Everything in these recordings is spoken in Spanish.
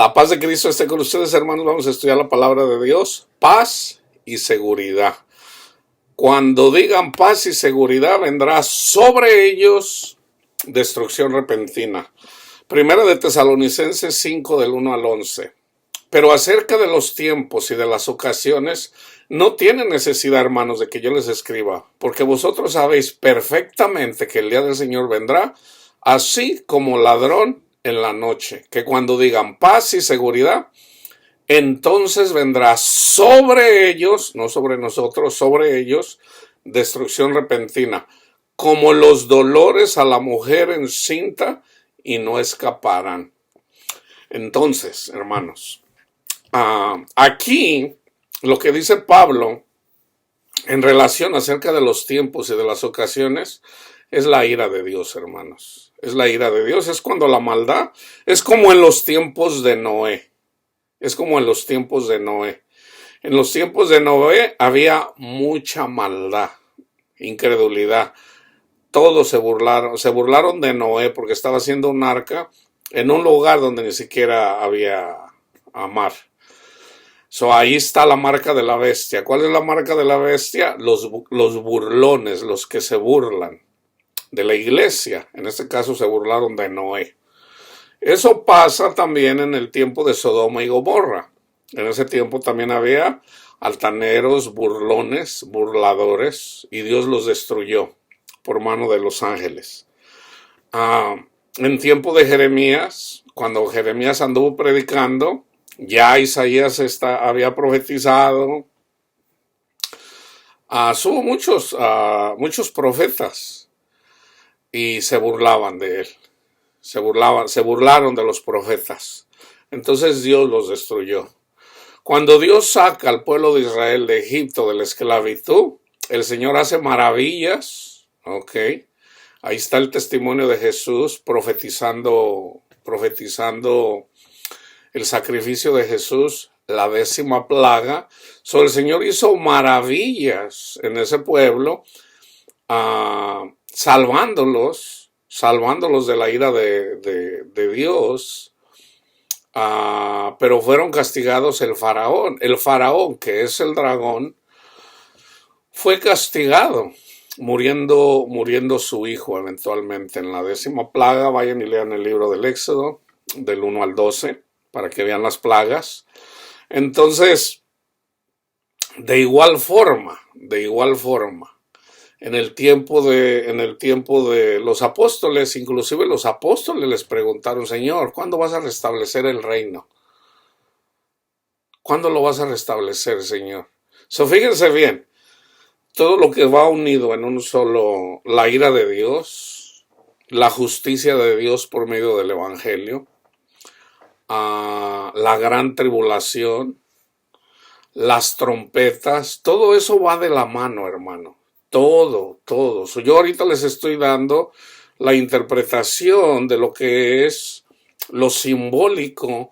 La paz de Cristo esté con ustedes, hermanos. Vamos a estudiar la palabra de Dios. Paz y seguridad. Cuando digan paz y seguridad, vendrá sobre ellos destrucción repentina. Primera de Tesalonicenses 5, del 1 al 11. Pero acerca de los tiempos y de las ocasiones, no tienen necesidad, hermanos, de que yo les escriba, porque vosotros sabéis perfectamente que el día del Señor vendrá, así como ladrón en la noche, que cuando digan paz y seguridad, entonces vendrá sobre ellos, no sobre nosotros, sobre ellos, destrucción repentina, como los dolores a la mujer encinta, y no escaparán. Entonces, hermanos, aquí lo que dice Pablo en relación acerca de los tiempos y de las ocasiones es la ira de Dios, hermanos. Es la ira de Dios, es cuando la maldad, es como en los tiempos de Noé. Es como en los tiempos de Noé. En los tiempos de Noé había mucha maldad, incredulidad. Todos se burlaron de Noé porque estaba haciendo un arca en un lugar donde ni siquiera había mar. Ahí está la marca de la bestia. ¿Cuál es la marca de la bestia? Los burlones, los que se burlan de la iglesia. En este caso se burlaron de Noé. Eso pasa también en el tiempo de Sodoma y Gomorra. En ese tiempo también había altaneros, burlones, burladores, y Dios los destruyó por mano de los ángeles. En tiempo de Jeremías, cuando Jeremías anduvo predicando, ya Isaías había profetizado. Hubo muchos profetas y se burlaban de él. Se burlaron de los profetas. Entonces Dios los destruyó. Cuando Dios saca al pueblo de Israel de Egipto, de la esclavitud, el Señor hace maravillas. Ahí está el testimonio de Jesús profetizando el sacrificio de Jesús, la 10ª plaga. El Señor hizo maravillas en ese pueblo, salvándolos de la ira de Dios, pero fueron castigados el faraón. El faraón, que es el dragón, fue castigado, muriendo su hijo eventualmente en la 10ª plaga. Vayan y lean el libro del Éxodo, del 1 al 12, para que vean las plagas. Entonces, de igual forma, en el tiempo de los apóstoles, inclusive los apóstoles les preguntaron: Señor, ¿cuándo vas a restablecer el reino? ¿Cuándo lo vas a restablecer, Señor? Fíjense bien, todo lo que va unido en un solo: la ira de Dios, la justicia de Dios por medio del Evangelio, la gran tribulación, las trompetas, todo eso va de la mano, hermano. Todo. Yo ahorita les estoy dando la interpretación de lo que es lo simbólico,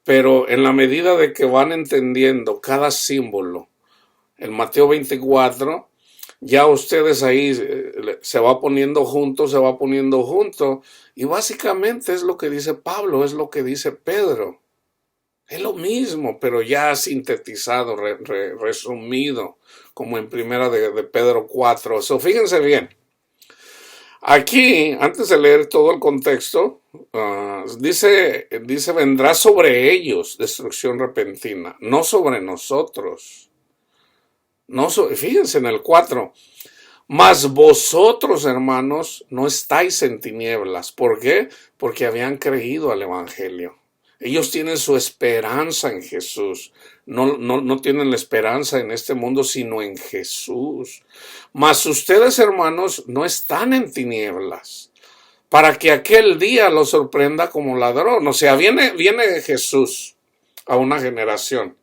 pero en la medida de que van entendiendo cada símbolo, en Mateo 24, ya ustedes ahí se va poniendo junto, y básicamente es lo que dice Pablo, es lo que dice Pedro. Es lo mismo, pero ya sintetizado, resumido, como en primera de Pedro 4. Fíjense bien. Aquí, antes de leer todo el contexto, dice, vendrá sobre ellos destrucción repentina, no sobre nosotros. Fíjense en el 4. Mas vosotros, hermanos, no estáis en tinieblas. ¿Por qué? Porque habían creído al Evangelio. Ellos tienen su esperanza en Jesús. No tienen la esperanza en este mundo, sino en Jesús. Mas ustedes, hermanos, no están en tinieblas, para que aquel día los sorprenda como ladrón. O sea, viene Jesús a una generación.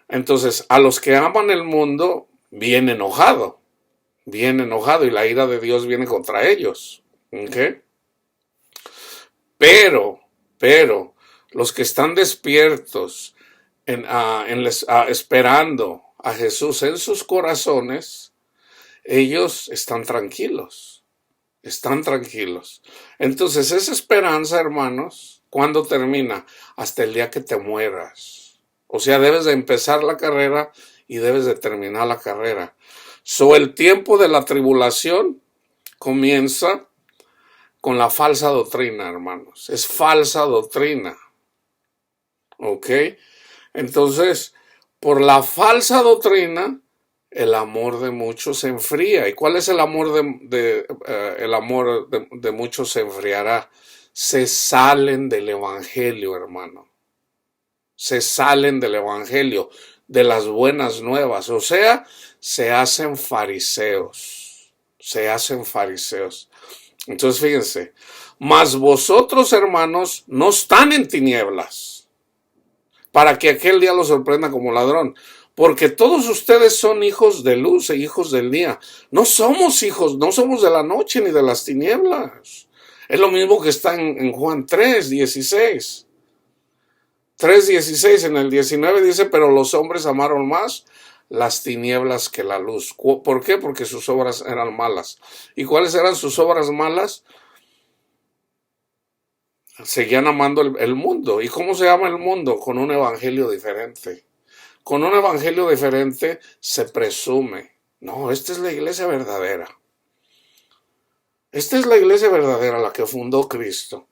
Entonces, a los que aman el mundo, viene enojado, y la ira de Dios viene contra ellos. Pero, los que están despiertos, esperando a Jesús en sus corazones, ellos están tranquilos. Entonces, esa esperanza, hermanos, ¿Cuándo termina? Hasta el día que te mueras. O sea, debes de empezar la carrera y debes de terminar la carrera. El tiempo de la tribulación comienza con la falsa doctrina, hermanos. Es falsa doctrina. ¿Ok? Entonces, por la falsa doctrina, el amor de muchos se enfría. ¿Y cuál es el amor el amor de muchos se enfriará? Se salen del evangelio, hermano. Se salen del evangelio, de las buenas nuevas. O sea, se hacen fariseos. Se hacen fariseos. Entonces, fíjense, mas vosotros, hermanos, no están en tinieblas, para que aquel día los sorprenda como ladrón. Porque todos ustedes son hijos de luz e hijos del día. No somos hijos, no somos de la noche ni de las tinieblas. Es lo mismo que está en Juan 3:16. 3:16, en el 19 dice, pero los hombres amaron más las tinieblas que la luz. ¿Por qué? Porque sus obras eran malas. ¿Y cuáles eran sus obras malas? Seguían amando el mundo. ¿Y cómo se llama el mundo? Con un evangelio diferente. Con un evangelio diferente se presume. No, esta es la iglesia verdadera. Esta es la iglesia verdadera, la que fundó Cristo.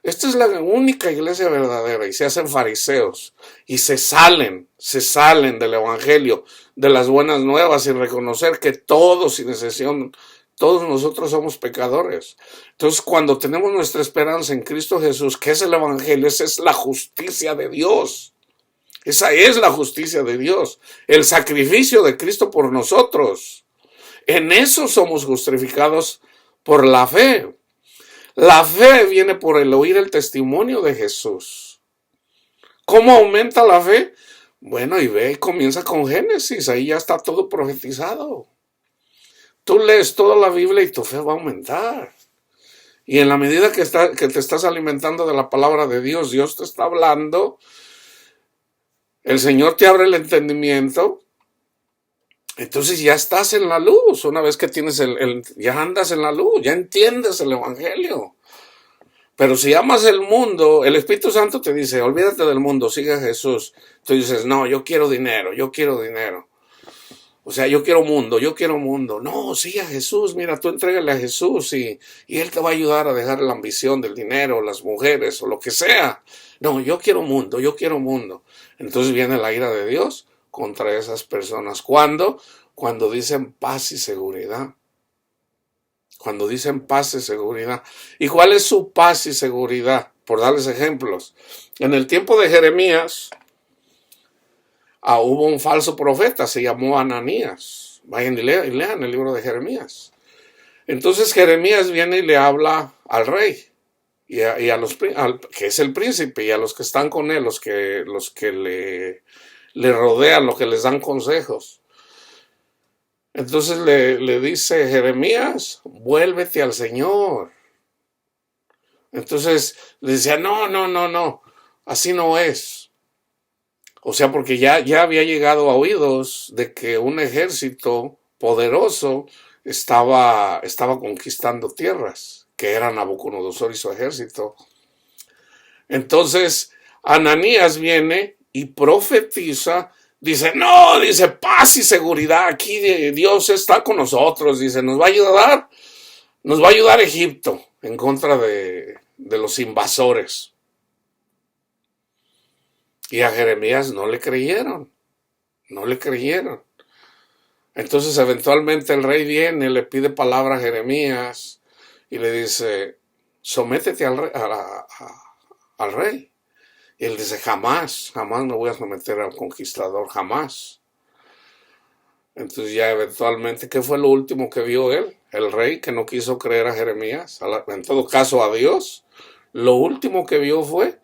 Esta es la única iglesia verdadera, y se hacen fariseos y se salen del evangelio, de las buenas nuevas, sin reconocer que todos, sin excepción, todos nosotros somos pecadores. Entonces, cuando tenemos nuestra esperanza en Cristo Jesús, que es el evangelio, esa es la justicia de Dios. Esa es la justicia de Dios, el sacrificio de Cristo por nosotros. En eso somos justificados por la fe. La fe viene por el oír el testimonio de Jesús. ¿Cómo aumenta la fe? Bueno, y ve, comienza con Génesis, ahí ya está todo profetizado. Tú lees toda la Biblia y tu fe va a aumentar. Y en la medida que te estás alimentando de la palabra de Dios, Dios te está hablando, el Señor te abre el entendimiento, entonces ya estás en la luz. Una vez que tienes ya andas en la luz, ya entiendes el evangelio. Pero si amas el mundo, el Espíritu Santo te dice, olvídate del mundo, sigue a Jesús. Tú dices, no, yo quiero dinero. O sea, yo quiero mundo. No, sigue a Jesús, mira, tú entrégale a Jesús y Él te va a ayudar a dejar la ambición del dinero, las mujeres o lo que sea. No, yo quiero mundo. Entonces viene la ira de Dios contra esas personas. ¿Cuándo? Cuando dicen paz y seguridad. Cuando dicen paz y seguridad. ¿Y cuál es su paz y seguridad? Por darles ejemplos. En el tiempo de Jeremías, hubo un falso profeta, se llamó Ananías. Vayan y lean el libro de Jeremías. Entonces Jeremías viene y le habla al rey, y a los que es el príncipe, y a los que están con él, los que le rodean, los que les dan consejos. Entonces le dice Jeremías, vuélvete al Señor. Entonces le decía, no, así no es. O sea, porque ya había llegado a oídos de que un ejército poderoso estaba conquistando tierras, que era Nabucodonosor y su ejército. Entonces Ananías viene y profetiza. Dice, no, dice, paz y seguridad, aquí Dios está con nosotros, dice, nos va a ayudar Egipto en contra de los invasores. Y a Jeremías no le creyeron. Entonces eventualmente el rey viene, le pide palabra a Jeremías y le dice, sométete al rey. Y él dice, jamás me voy a someter al conquistador, jamás. Entonces ya eventualmente, ¿qué fue lo último que vio él? El rey que no quiso creer a Jeremías, en todo caso a Dios. Lo último que vio fue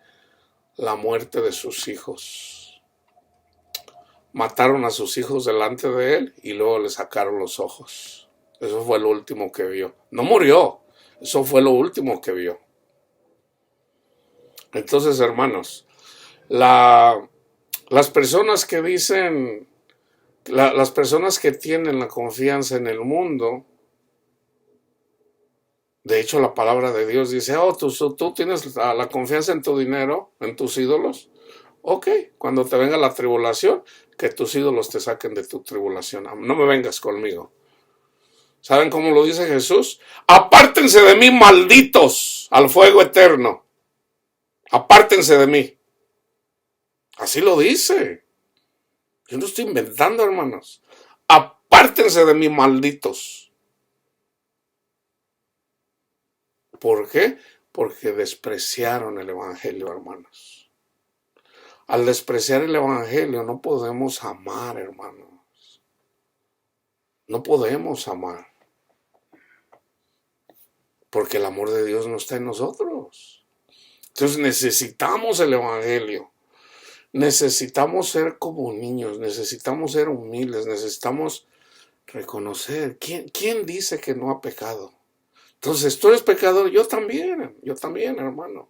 la muerte de sus hijos. Mataron a sus hijos delante de él y luego le sacaron los ojos. Eso fue lo último que vio. No murió, eso fue lo último que vio. Entonces, hermanos, las personas que dicen, las personas que tienen la confianza en el mundo, De hecho, la palabra de Dios dice, tú tienes la confianza en tu dinero, en tus ídolos. Ok, cuando te venga la tribulación, que tus ídolos te saquen de tu tribulación. No me vengas conmigo. ¿Saben cómo lo dice Jesús? Apártense de mí, malditos, al fuego eterno. Apártense de mí. Así lo dice. Yo no estoy inventando, hermanos. Apártense de mí, malditos. ¿Por qué? Porque despreciaron el evangelio, hermanos. Al despreciar el evangelio no podemos amar, hermanos. No podemos amar. Porque el amor de Dios no está en nosotros. Entonces necesitamos el evangelio. Necesitamos ser como niños, necesitamos ser humildes, necesitamos reconocer. ¿Quién dice que no ha pecado? Entonces, tú eres pecador, yo también, hermano.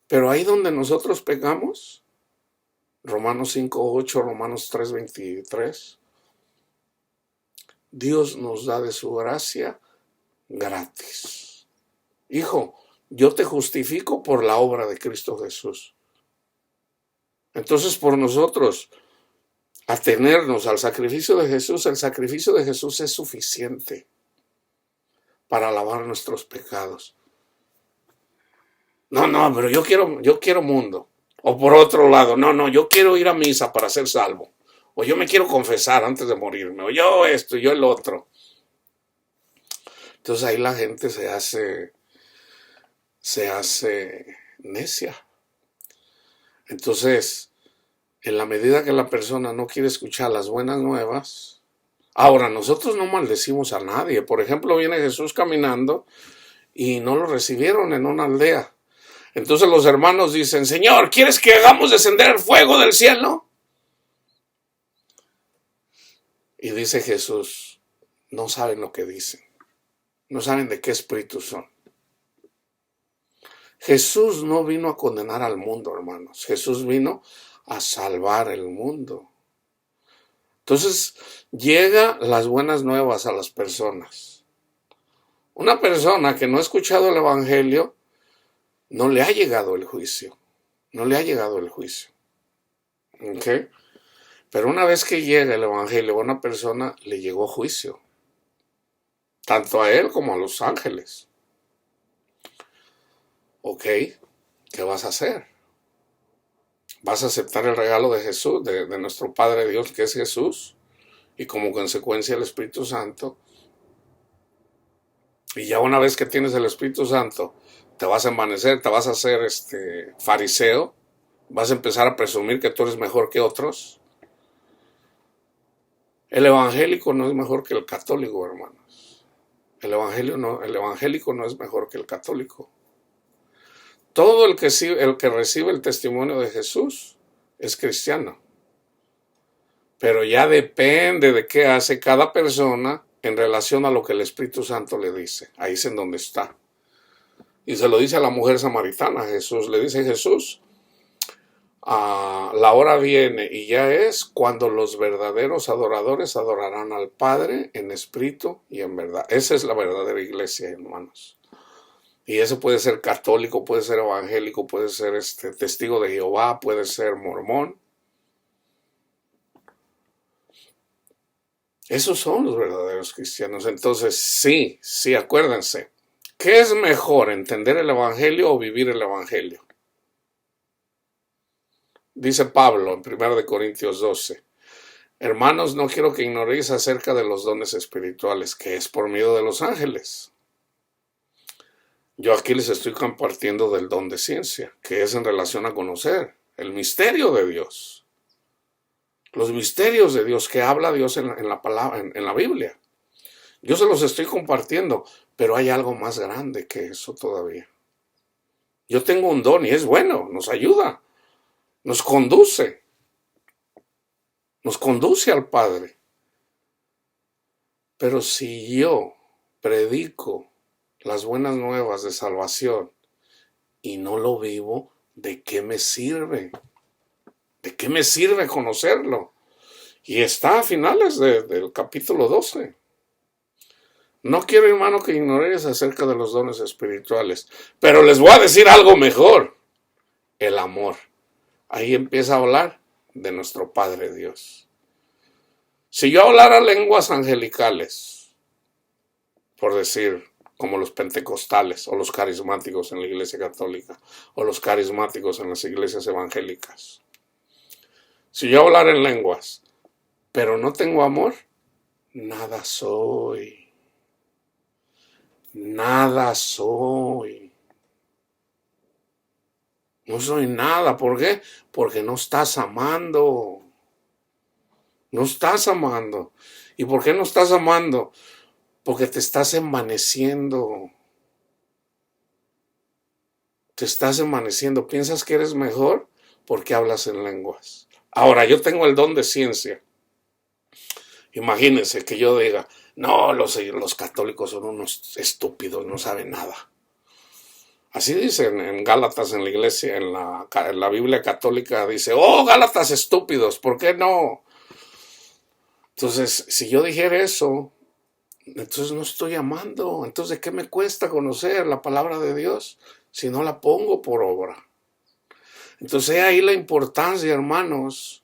Pero ahí donde nosotros pecamos, Romanos 5:8, Romanos 3:23, Dios nos da de su gracia gratis. Hijo, yo te justifico por la obra de Cristo Jesús. Entonces, por nosotros atenernos al sacrificio de Jesús, el sacrificio de Jesús es suficiente para lavar nuestros pecados. No, pero yo quiero mundo. O por otro lado, no, yo quiero ir a misa para ser salvo. O yo me quiero confesar antes de morirme. O yo esto, yo el otro. Entonces ahí la gente se hace necia. Entonces, en la medida que la persona no quiere escuchar las buenas nuevas, ahora nosotros no maldecimos a nadie. Por ejemplo, viene Jesús caminando y no lo recibieron en una aldea. Entonces los hermanos dicen, Señor, ¿quieres que hagamos descender el fuego del cielo? Y dice Jesús, no saben lo que dicen. No saben de qué espíritu son. Jesús no vino a condenar al mundo, hermanos. Jesús vino a salvar el mundo. Entonces, llega las buenas nuevas a las personas. Una persona que no ha escuchado el evangelio, no le ha llegado el juicio. No le ha llegado el juicio. ¿Ok? Pero una vez que llega el evangelio a una persona, le llegó juicio. Tanto a él como a los ángeles. ¿Ok? ¿Qué vas a hacer? ¿Vas a aceptar el regalo de Jesús, de nuestro Padre Dios, que es Jesús? Y como consecuencia el Espíritu Santo. Y ya una vez que tienes el Espíritu Santo, te vas a envanecer, te vas a hacer fariseo, vas a empezar a presumir que tú eres mejor que otros. El evangélico no es mejor que el católico, hermanos. El evangélico no es mejor que el católico. Todo el que recibe el testimonio de Jesús es cristiano. Pero ya depende de qué hace cada persona en relación a lo que el Espíritu Santo le dice. Ahí es en donde está. Y se lo dice a la mujer samaritana. Jesús le dice, Jesús, la hora viene y ya es cuando los verdaderos adoradores adorarán al Padre en espíritu y en verdad. Esa es la verdadera iglesia, hermanos. Y eso puede ser católico, puede ser evangélico, puede ser testigo de Jehová, puede ser mormón. Esos son los verdaderos cristianos. Entonces, sí, acuérdense. ¿Qué es mejor, entender el evangelio o vivir el evangelio? Dice Pablo en 1 Corintios 12. Hermanos, no quiero que ignoréis acerca de los dones espirituales, que es por medio de los ángeles. Yo aquí les estoy compartiendo del don de ciencia, que es en relación a conocer el misterio de Dios. Los misterios de Dios que habla Dios en la palabra, en la Biblia. Yo se los estoy compartiendo, pero hay algo más grande que eso todavía. Yo tengo un don y es bueno, nos ayuda, nos conduce al Padre. Pero si yo predico las buenas nuevas de salvación y no lo vivo, ¿de qué me sirve? ¿De qué me sirve conocerlo? Y está a finales del capítulo 12. No quiero, hermano, que ignoréis acerca de los dones espirituales, pero les voy a decir algo mejor, el amor. Ahí empieza a hablar de nuestro Padre Dios. Si yo hablara lenguas angelicales, por decir, como los pentecostales o los carismáticos en la iglesia católica o los carismáticos en las iglesias evangélicas, si yo hablara en lenguas, pero no tengo amor, nada soy. Nada soy. No soy nada. ¿Por qué? Porque no estás amando. No estás amando. ¿Y por qué no estás amando? Porque te estás envaneciendo. Te estás envaneciendo. ¿Piensas que eres mejor? Porque hablas en lenguas. Ahora, yo tengo el don de ciencia. Imagínense que yo diga, no, los católicos son unos estúpidos, no saben nada. Así dicen en Gálatas, en la iglesia, en la Biblia católica, dice, oh, Gálatas estúpidos, ¿por qué no? Entonces, si yo dijera eso, entonces no estoy amando. Entonces, ¿qué me cuesta conocer la palabra de Dios si no la pongo por obra? Entonces, ahí la importancia, hermanos,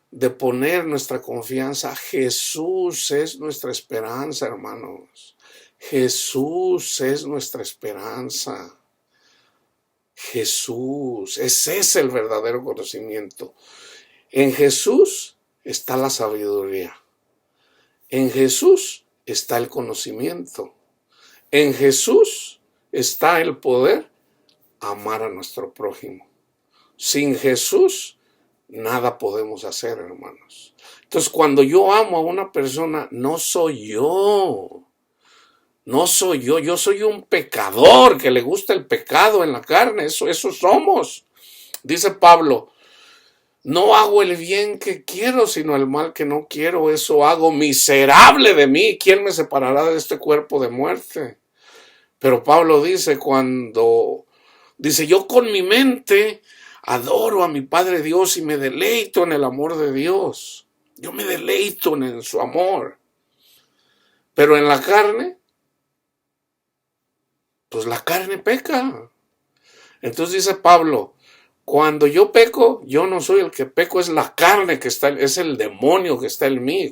de poner nuestra confianza. Jesús es nuestra esperanza, hermanos. Jesús es nuestra esperanza. Jesús, ese es el verdadero conocimiento. En Jesús está la sabiduría. En Jesús está el conocimiento. En Jesús está el poder amar a nuestro prójimo. Sin Jesús, nada podemos hacer, hermanos. Entonces, cuando yo amo a una persona, no soy yo. No soy yo, yo soy un pecador que le gusta el pecado en la carne, eso somos. Dice Pablo, no hago el bien que quiero, sino el mal que no quiero, eso hago. Miserable de mí, ¿quién me separará de este cuerpo de muerte? Pero Pablo dice yo con mi mente adoro a mi Padre Dios y me deleito en el amor de Dios. Yo me deleito en su amor. Pero en la carne, pues la carne peca. Entonces dice Pablo, cuando yo peco, yo no soy el que peco, es la carne que está, es el demonio que está en mí,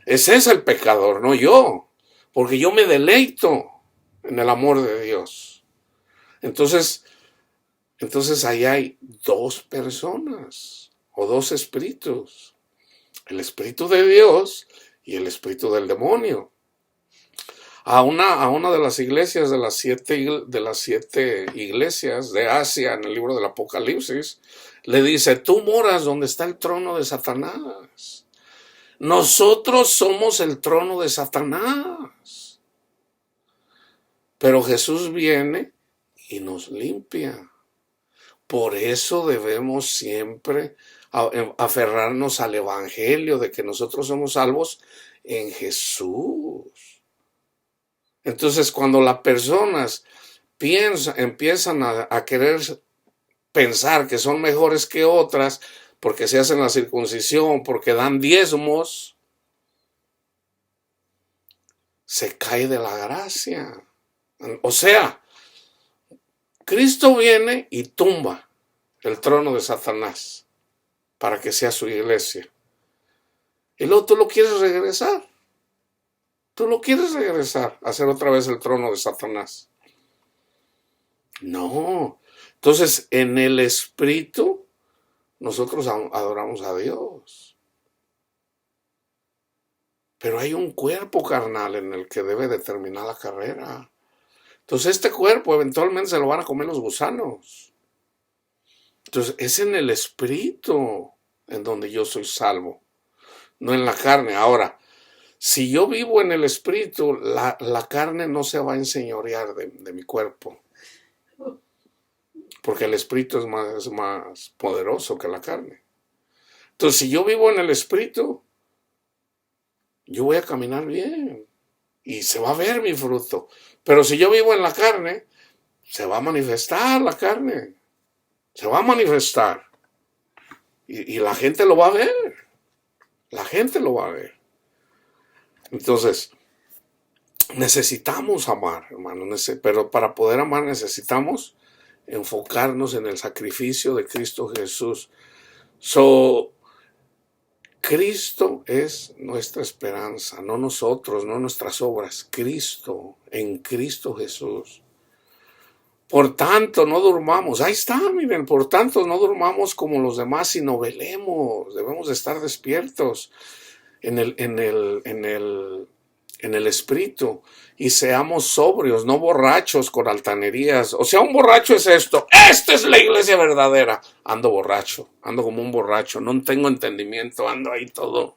ese es el pecador, no yo, porque yo me deleito en el amor de Dios. Entonces ahí hay dos personas o dos espíritus, el espíritu de Dios y el espíritu del demonio. A una de las iglesias, de las siete iglesias de Asia, en el libro del Apocalipsis, le dice, tú moras donde está el trono de Satanás. Nosotros somos el trono de Satanás. Pero Jesús viene y nos limpia. Por eso debemos siempre aferrarnos al evangelio de que nosotros somos salvos en Jesús. Entonces, cuando las personas empiezan a querer pensar que son mejores que otras porque se hacen la circuncisión, porque dan diezmos, se cae de la gracia. O sea, Cristo viene y tumba el trono de Satanás para que sea su iglesia. Y luego tú lo quieres regresar. Tú lo quieres regresar a hacer otra vez el trono de Satanás. No. Entonces, en el espíritu, nosotros adoramos a Dios. Pero hay un cuerpo carnal en el que debe de terminar la carrera. Entonces, este cuerpo eventualmente se lo van a comer los gusanos. Entonces, es en el espíritu en donde yo soy salvo, no en la carne. Ahora, si yo vivo en el espíritu, la carne no se va a enseñorear de mi cuerpo. Porque el espíritu es más poderoso que la carne. Entonces, si yo vivo en el espíritu, yo voy a caminar bien. Y se va a ver mi fruto. Pero si yo vivo en la carne, se va a manifestar la carne. Se va a manifestar. Y la gente lo va a ver. La gente lo va a ver. Entonces, necesitamos amar, hermano, pero para poder amar necesitamos enfocarnos en el sacrificio de Cristo Jesús. Cristo es nuestra esperanza, no nosotros, no nuestras obras. Cristo, en Cristo Jesús. Por tanto, no durmamos. Ahí está, miren, por tanto, no durmamos como los demás, sino velemos. Debemos de estar despiertos en el espíritu, y seamos sobrios, no borrachos con altanerías. O sea, un borracho es esto. Esta es la iglesia verdadera. Ando borracho, ando como un borracho, no tengo entendimiento, ando ahí todo.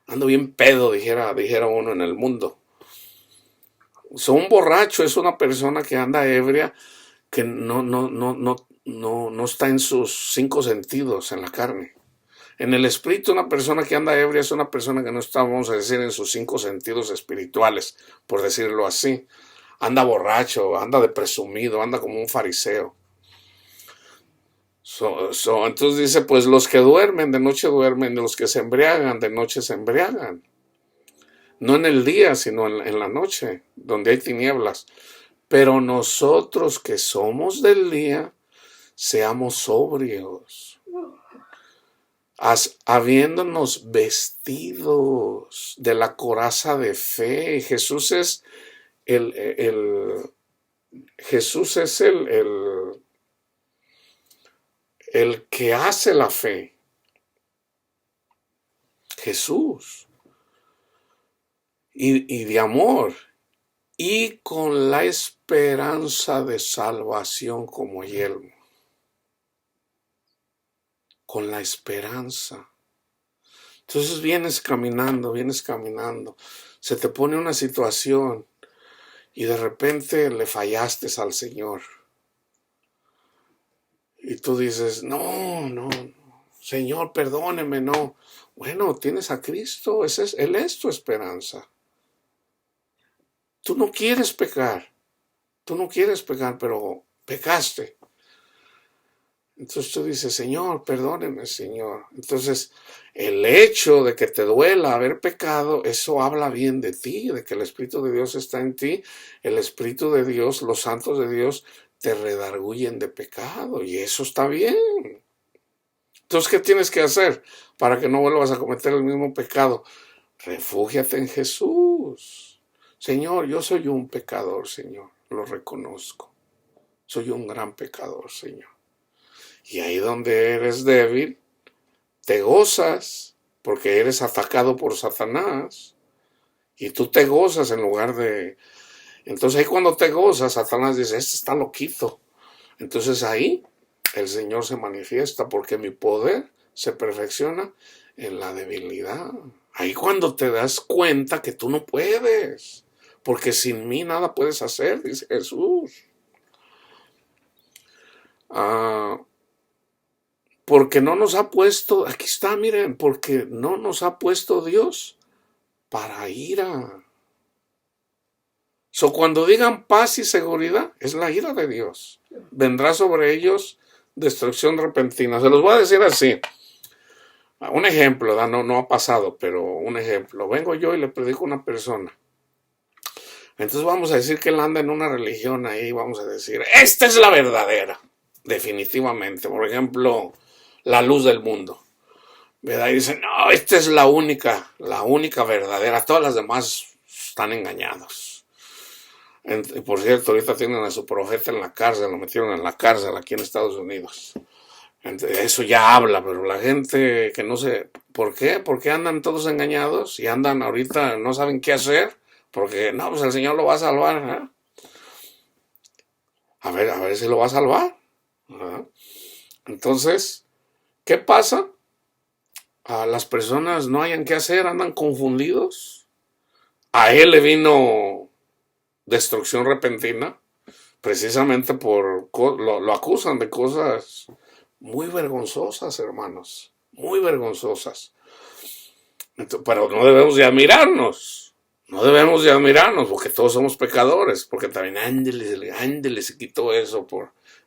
Ando bien pedo, dijera uno en el mundo. Un borracho es una persona que anda ebria, que no está en sus 5 sentidos en la carne. En el espíritu, una persona que anda ebria es una persona que no está, vamos a decir, en sus 5 sentidos espirituales, por decirlo así. Anda borracho, anda de presumido, anda como un fariseo. Entonces dice, pues los que duermen de noche duermen, los que se embriagan de noche se embriagan. No en el día, sino en la noche, donde hay tinieblas. Pero nosotros que somos del día, seamos sobrios, habiéndonos vestidos de la coraza de fe. Jesús es Jesús es el que hace la fe. Jesús. Y de amor. Y con la esperanza de salvación como yelmo. Con la esperanza. Entonces vienes caminando, se te pone una situación y de repente le fallaste al Señor. Y tú dices, no, Señor, perdóneme, no. Bueno, tienes a Cristo, Él es tu esperanza. Tú no quieres pecar, pero pecaste. Entonces tú dices, Señor, perdóneme, Señor. Entonces, el hecho de que te duela haber pecado, eso habla bien de ti, de que el Espíritu de Dios está en ti. El Espíritu de Dios, los santos de Dios, te redarguyen de pecado, y eso está bien. Entonces, ¿qué tienes que hacer para que no vuelvas a cometer el mismo pecado? Refúgiate en Jesús. Señor, yo soy un pecador, Señor, lo reconozco. Soy un gran pecador, Señor. Y ahí donde eres débil, te gozas, porque eres atacado por Satanás. Y tú te gozas en lugar de... Entonces ahí cuando te gozas, Satanás dice, este está loquito. Entonces ahí el Señor se manifiesta, porque mi poder se perfecciona en la debilidad. Ahí cuando te das cuenta que tú no puedes, porque sin mí nada puedes hacer, dice Jesús. Porque no nos ha puesto, aquí está, miren, porque no nos ha puesto Dios para ira. Cuando digan paz y seguridad, es la ira de Dios. Vendrá sobre ellos destrucción repentina. Se los voy a decir así. Un ejemplo, no ha pasado, pero un ejemplo. Vengo yo y le predico a una persona. Entonces vamos a decir que él anda en una religión ahí, vamos a decir, esta es la verdadera, definitivamente. Por ejemplo, la luz del mundo. ¿Verdad? Y dicen, no, esta es la única verdadera, todas las demás están engañados. Por cierto, ahorita tienen a su profeta en la cárcel, lo metieron en la cárcel aquí en Estados Unidos. Eso ya habla, pero la gente que no sé, ¿por qué? ¿Por qué andan todos engañados? Y andan ahorita, no saben qué hacer, porque no, pues el Señor lo va a salvar, ¿eh? A ver si lo va a salvar. ¿Verdad? Entonces, ¿qué pasa? Las personas no hayan qué hacer, andan confundidos. A él le vino destrucción repentina, precisamente lo acusan de cosas muy vergonzosas, hermanos, muy vergonzosas. Pero no debemos de admirarnos, porque todos somos pecadores, porque también ándele, se quitó eso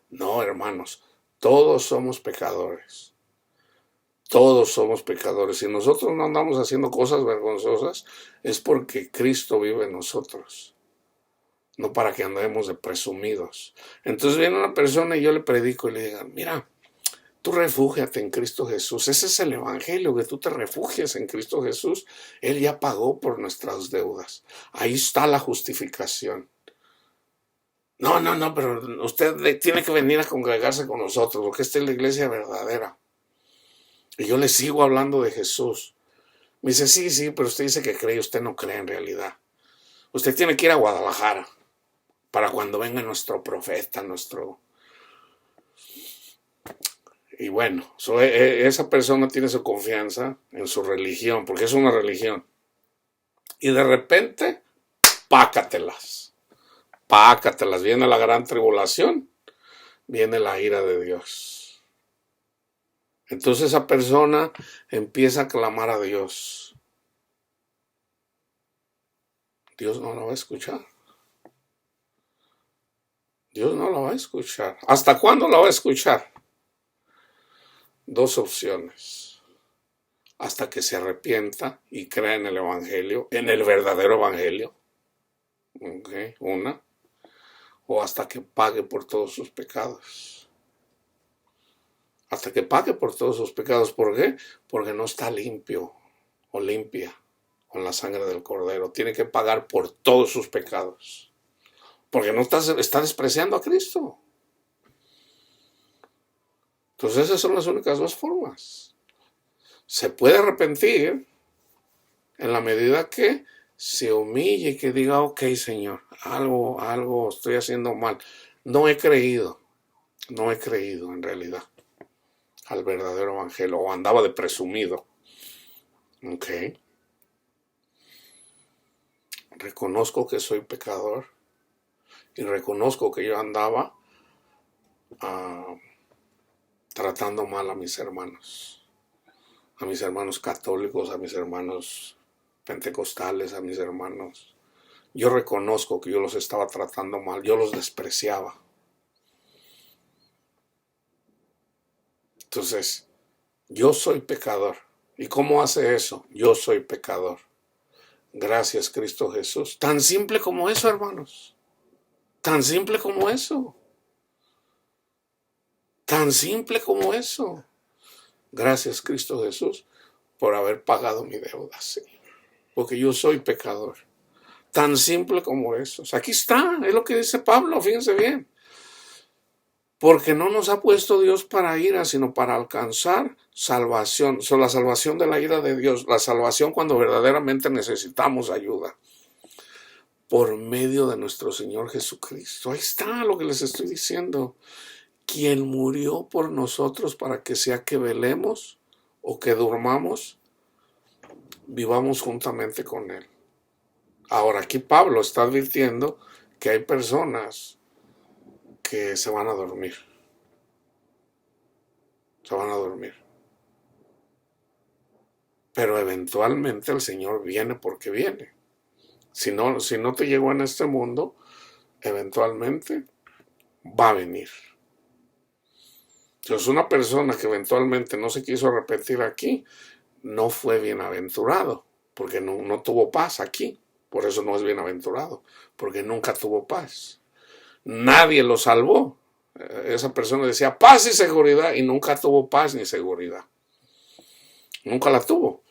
No, hermanos, todos somos pecadores. Todos somos pecadores. Si nosotros no andamos haciendo cosas vergonzosas, es porque Cristo vive en nosotros, no para que andemos de presumidos. Entonces viene una persona y yo le predico y le digo, mira, tú refúgiate en Cristo Jesús. Ese es el evangelio, que tú te refugies en Cristo Jesús. Él ya pagó por nuestras deudas. Ahí está la justificación. No, pero usted tiene que venir a congregarse con nosotros, porque esta es la iglesia verdadera. Y yo le sigo hablando de Jesús. Me dice, sí, pero usted dice que cree, usted no cree en realidad. Usted tiene que ir a Guadalajara para cuando venga nuestro profeta, Y bueno, esa persona tiene su confianza en su religión, porque es una religión. Y de repente, pácatelas. Pácatelas. Viene la gran tribulación, viene la ira de Dios. Entonces esa persona empieza a clamar a Dios. Dios no la va a escuchar. Dios no la va a escuchar. ¿Hasta cuándo la va a escuchar? Dos opciones. Hasta que se arrepienta y crea en el evangelio, en el verdadero evangelio. Okay, una. O hasta que pague por todos sus pecados. Hasta que pague por todos sus pecados. ¿Por qué? Porque no está limpio o limpia con la sangre del Cordero. Tiene que pagar por todos sus pecados. Porque no está despreciando a Cristo. Entonces esas son las únicas dos formas. Se puede arrepentir en la medida que se humille y que diga, ok, Señor, algo estoy haciendo mal. No he creído en realidad al verdadero evangelio, o andaba de presumido. Ok. Reconozco que soy pecador y reconozco que yo andaba tratando mal a mis hermanos católicos, a mis hermanos pentecostales, a mis hermanos. Yo reconozco que yo los estaba tratando mal, yo los despreciaba. Entonces, yo soy pecador. ¿Y cómo hace eso? Yo soy pecador. Gracias, Cristo Jesús. Tan simple como eso, hermanos. Tan simple como eso. Tan simple como eso. Gracias, Cristo Jesús, por haber pagado mi deuda, Señor. Porque yo soy pecador. Tan simple como eso. O sea, aquí está, es lo que dice Pablo, fíjense bien. Porque no nos ha puesto Dios para ira, sino para alcanzar salvación. La salvación de la ira de Dios, la salvación cuando verdaderamente necesitamos ayuda. Por medio de nuestro Señor Jesucristo. Ahí está lo que les estoy diciendo. Quien murió por nosotros para que sea que velemos o que durmamos, vivamos juntamente con Él. Ahora, aquí Pablo está advirtiendo que hay personas que se van a dormir. Se van a dormir. Pero eventualmente el Señor viene porque viene. Si no te llegó en este mundo, eventualmente va a venir. Entonces, una persona que eventualmente no se quiso arrepentir aquí, no fue bienaventurado, porque no tuvo paz aquí. Por eso no es bienaventurado, porque nunca tuvo paz. Nadie lo salvó. Esa persona decía paz y seguridad y nunca tuvo paz ni seguridad. Nunca la tuvo.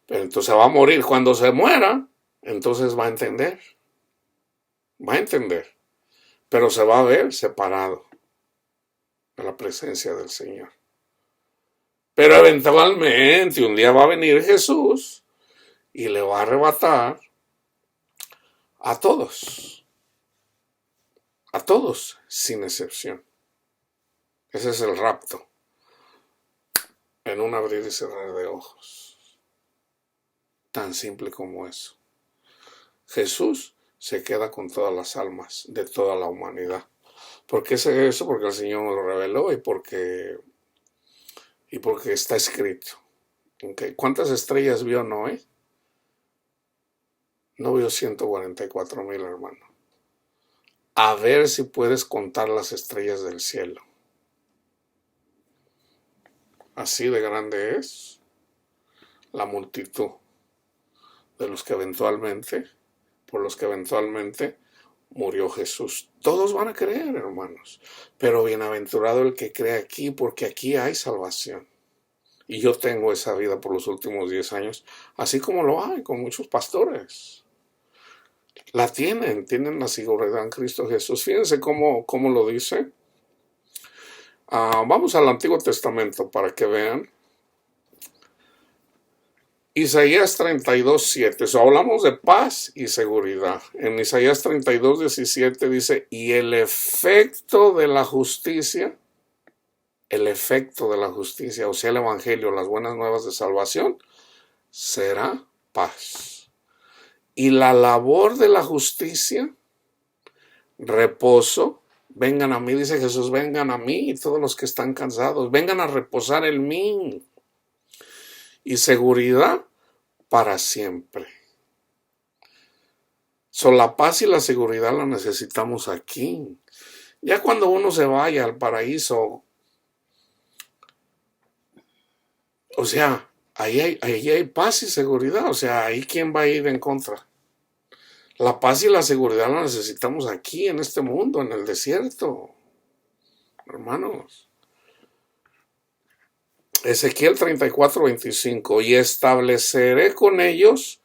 Pero entonces va a morir. Cuando se muera, entonces va a entender. Va a entender. Pero se va a ver separado de la presencia del Señor. Pero eventualmente un día va a venir Jesús y le va a arrebatar a todos sin excepción. Ese es el rapto, en un abrir y cerrar de ojos, tan simple como eso. Jesús se queda con todas las almas de toda la humanidad. ¿Por qué es eso? Porque el Señor me lo reveló y porque está escrito. Okay. ¿Cuántas estrellas vio Noé? No vio 144,000, hermano. A ver si puedes contar las estrellas del cielo. Así de grande es la multitud de los que eventualmente, por los que eventualmente murió Jesús. Todos van a creer, hermanos, pero bienaventurado el que cree aquí, porque aquí hay salvación. Y yo tengo esa vida por los últimos 10 años, así como lo hay con muchos pastores. La tienen la seguridad en Cristo Jesús. Fíjense cómo lo dice. Vamos al Antiguo Testamento para que vean. Isaías 32:7. Hablamos de paz y seguridad. En Isaías 32:17 dice, y el efecto de la justicia, o sea, el evangelio, las buenas nuevas de salvación, será paz. Y la labor de la justicia, reposo. Vengan a mí, dice Jesús, vengan a mí todos los que están cansados, vengan a reposar en mí. Y seguridad para siempre. La paz y la seguridad la necesitamos aquí. Ya cuando uno se vaya al paraíso, o sea, ahí hay paz y seguridad, o sea, ahí quién va a ir en contra. La paz y la seguridad la necesitamos aquí, en este mundo, en el desierto. Hermanos. Ezequiel 34:25. Y estableceré con ellos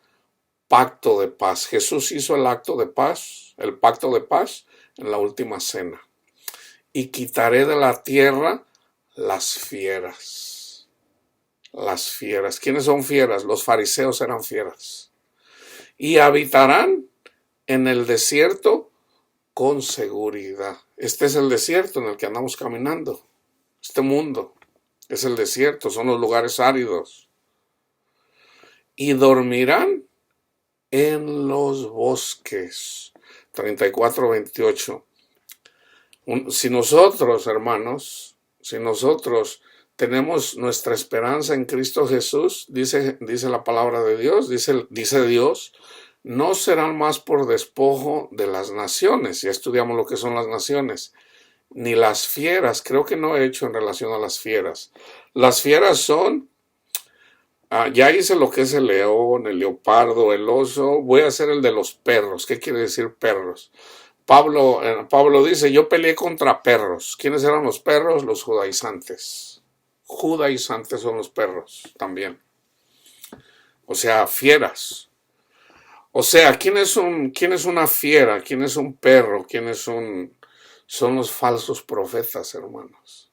pacto de paz. Jesús hizo el pacto de paz en la última cena. Y quitaré de la tierra las fieras. Las fieras. ¿Quiénes son fieras? Los fariseos eran fieras. Y habitarán en el desierto con seguridad. Este es el desierto en el que andamos caminando. Este mundo es el desierto, son los lugares áridos. Y dormirán en los bosques. 34:28. Si nosotros, hermanos, tenemos nuestra esperanza en Cristo Jesús, dice la palabra de Dios, dice Dios, no serán más por despojo de las naciones. Ya estudiamos lo que son las naciones. Ni las fieras, creo que no he hecho en relación a las fieras. Las fieras son, ya hice lo que es el león, el leopardo, el oso, voy a hacer el de los perros. ¿Qué quiere decir perros? Pablo dice, yo peleé contra perros. ¿Quiénes eran los perros? Los judaizantes. Judaizantes son los perros también. O sea, fieras. O sea, ¿quién es una fiera? ¿Quién es un perro? Son los falsos profetas, hermanos.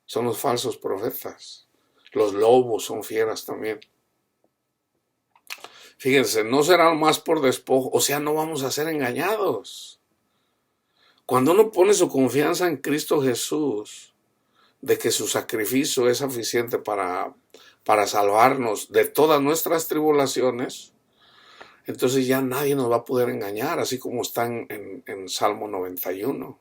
Son los falsos profetas. Los lobos son fieras también. Fíjense, no serán más por despojo, o sea, no vamos a ser engañados. Cuando uno pone su confianza en Cristo Jesús, de que su sacrificio es suficiente para salvarnos de todas nuestras tribulaciones, entonces ya nadie nos va a poder engañar, así como está en Salmo 91.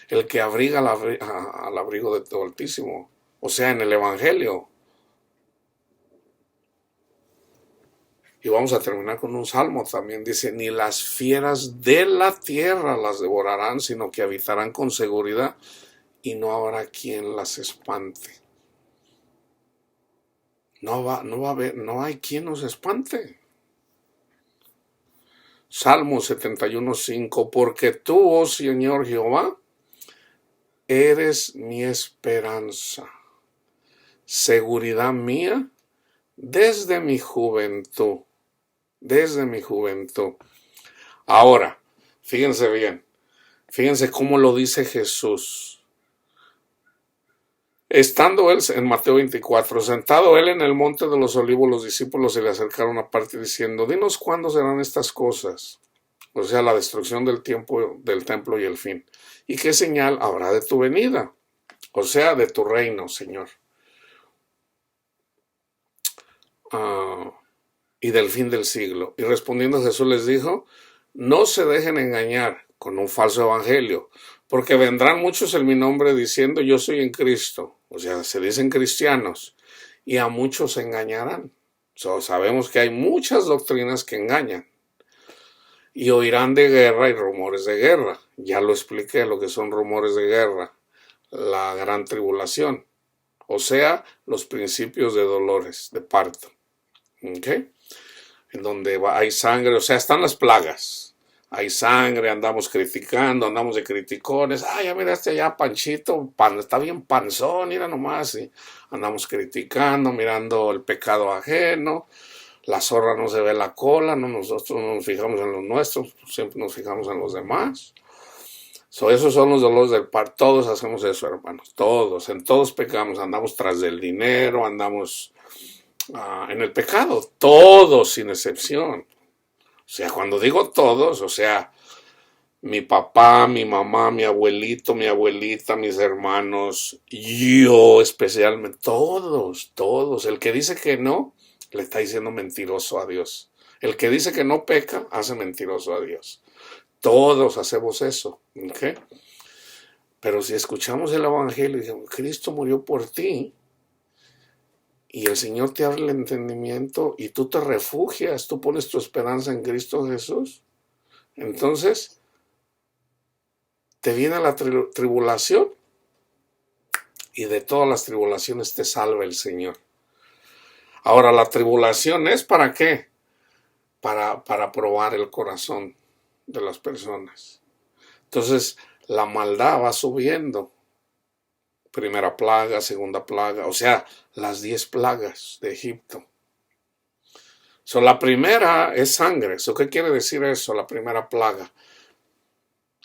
El que abriga al abrigo de todo Altísimo, o sea, en el Evangelio. Y vamos a terminar con un salmo también. Dice, ni las fieras de la tierra las devorarán, sino que habitarán con seguridad y no habrá quien las espante. No hay quien nos espante. Salmo 71:5. Porque tú, oh Señor Jehová, eres mi esperanza, seguridad mía desde mi juventud. Desde mi juventud. Ahora, fíjense bien, fíjense cómo lo dice Jesús. Estando él en Mateo 24, sentado él en el monte de los olivos, los discípulos se le acercaron aparte diciendo, dinos cuándo serán estas cosas, o sea, la destrucción del templo y el fin, y qué señal habrá de tu venida, o sea, de tu reino, Señor. Y del fin del siglo. Y respondiendo Jesús les dijo, no se dejen engañar con un falso evangelio, porque vendrán muchos en mi nombre diciendo yo soy en Cristo, o sea, se dicen cristianos, y a muchos se engañarán. Sabemos que hay muchas doctrinas que engañan. Y oirán de guerra y rumores de guerra. Ya lo expliqué lo que son rumores de guerra, la gran tribulación. o sea, los principios de dolores, de parto. ¿Ok? En donde hay sangre, o sea, están las plagas. Hay sangre, andamos criticando, andamos de criticones. Ah, ya miraste allá, Panchito, está bien panzón, mira nomás. Y andamos criticando, mirando el pecado ajeno. La zorra no se ve la cola, no, nosotros no nos fijamos en los nuestros, siempre nos fijamos en los demás. Esos son los dolores del parto. Todos hacemos eso, hermanos. Todos, en todos pecamos. Andamos tras del dinero, andamos en el pecado. Todos, sin excepción. O sea, cuando digo todos, o sea, mi papá, mi mamá, mi abuelito, mi abuelita, mis hermanos, yo especialmente, todos. El que dice que no, le está diciendo mentiroso a Dios. El que dice que no peca, hace mentiroso a Dios. Todos hacemos eso, ¿ok? Pero si escuchamos el Evangelio y decimos, Cristo murió por ti, y el Señor te abre el entendimiento y tú te refugias, tú pones tu esperanza en Cristo Jesús, entonces te viene la tribulación y de todas las tribulaciones te salva el Señor. Ahora, la tribulación es ¿para qué? Para probar el corazón de las personas. Entonces, la maldad va subiendo. Primera plaga, segunda plaga, o sea, las 10 plagas de Egipto. La primera es sangre. ¿Qué quiere decir eso? La primera plaga.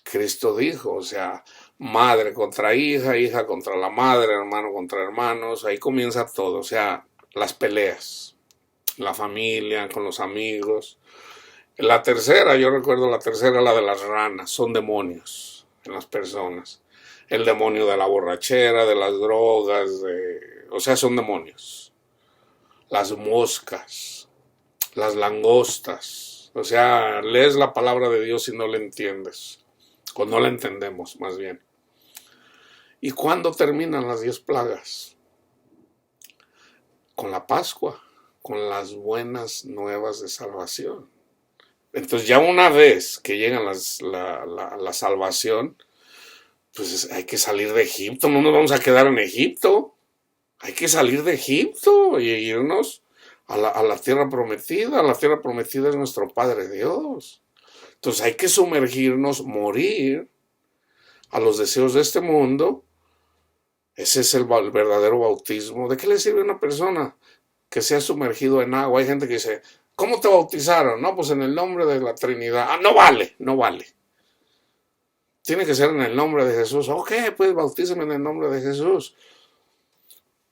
Cristo dijo, o sea, madre contra hija, hija contra la madre, hermano contra hermanos, ahí comienza todo, o sea, las peleas, la familia, con los amigos. La tercera, yo recuerdo la tercera, la de las ranas, son demonios en las personas. El demonio de la borrachera, de las drogas, o sea, son demonios. Las moscas, las langostas, o sea, lees la palabra de Dios y no la entiendes, o no la entendemos más bien. ¿Y cuándo terminan las 10 plagas? Con la Pascua, con las buenas nuevas de salvación. Entonces ya una vez que llega la salvación, pues hay que salir de Egipto, no nos vamos a quedar en Egipto, hay que salir de Egipto y irnos a la tierra prometida. La tierra prometida es nuestro Padre Dios. Entonces hay que sumergirnos, morir a los deseos de este mundo. Ese es el verdadero bautismo. ¿De qué le sirve a una persona que sea sumergido en agua? Hay gente que dice, ¿cómo te bautizaron? No, pues en el nombre de la Trinidad. Ah, no vale, no vale. Tiene que ser en el nombre de Jesús. Ok, pues bautízame en el nombre de Jesús.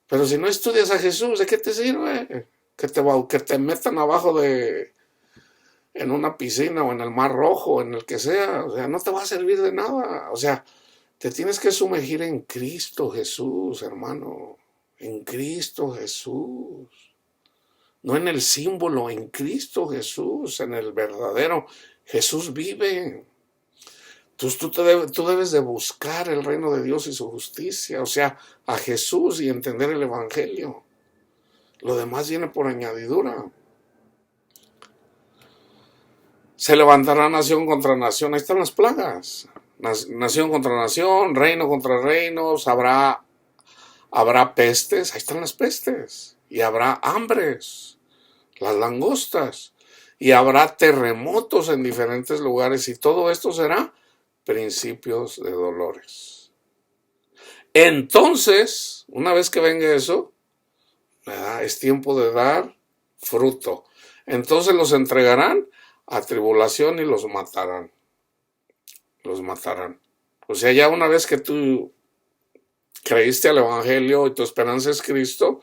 Pero si no estudias a Jesús, ¿de qué te sirve? Que te metan abajo en una piscina o en el Mar Rojo, en el que sea. O sea, no te va a servir de nada. O sea, te tienes que sumergir en Cristo Jesús, hermano. En Cristo Jesús. No en el símbolo, en Cristo Jesús, en el verdadero. Jesús vive. Entonces tú debes de buscar el reino de Dios y su justicia, o sea, a Jesús y entender el Evangelio. Lo demás viene por añadidura. Se levantará nación contra nación, ahí están las plagas. Nación contra nación, reino contra reinos, habrá pestes, ahí están las pestes. Y habrá hambres, las langostas. Y habrá terremotos en diferentes lugares y todo esto será principios de dolores. Entonces, una vez que venga eso, ¿verdad?, es tiempo de dar fruto. Entonces los entregarán a tribulación y los matarán. Los matarán. O sea, ya una vez que tú creíste al Evangelio y tu esperanza es Cristo,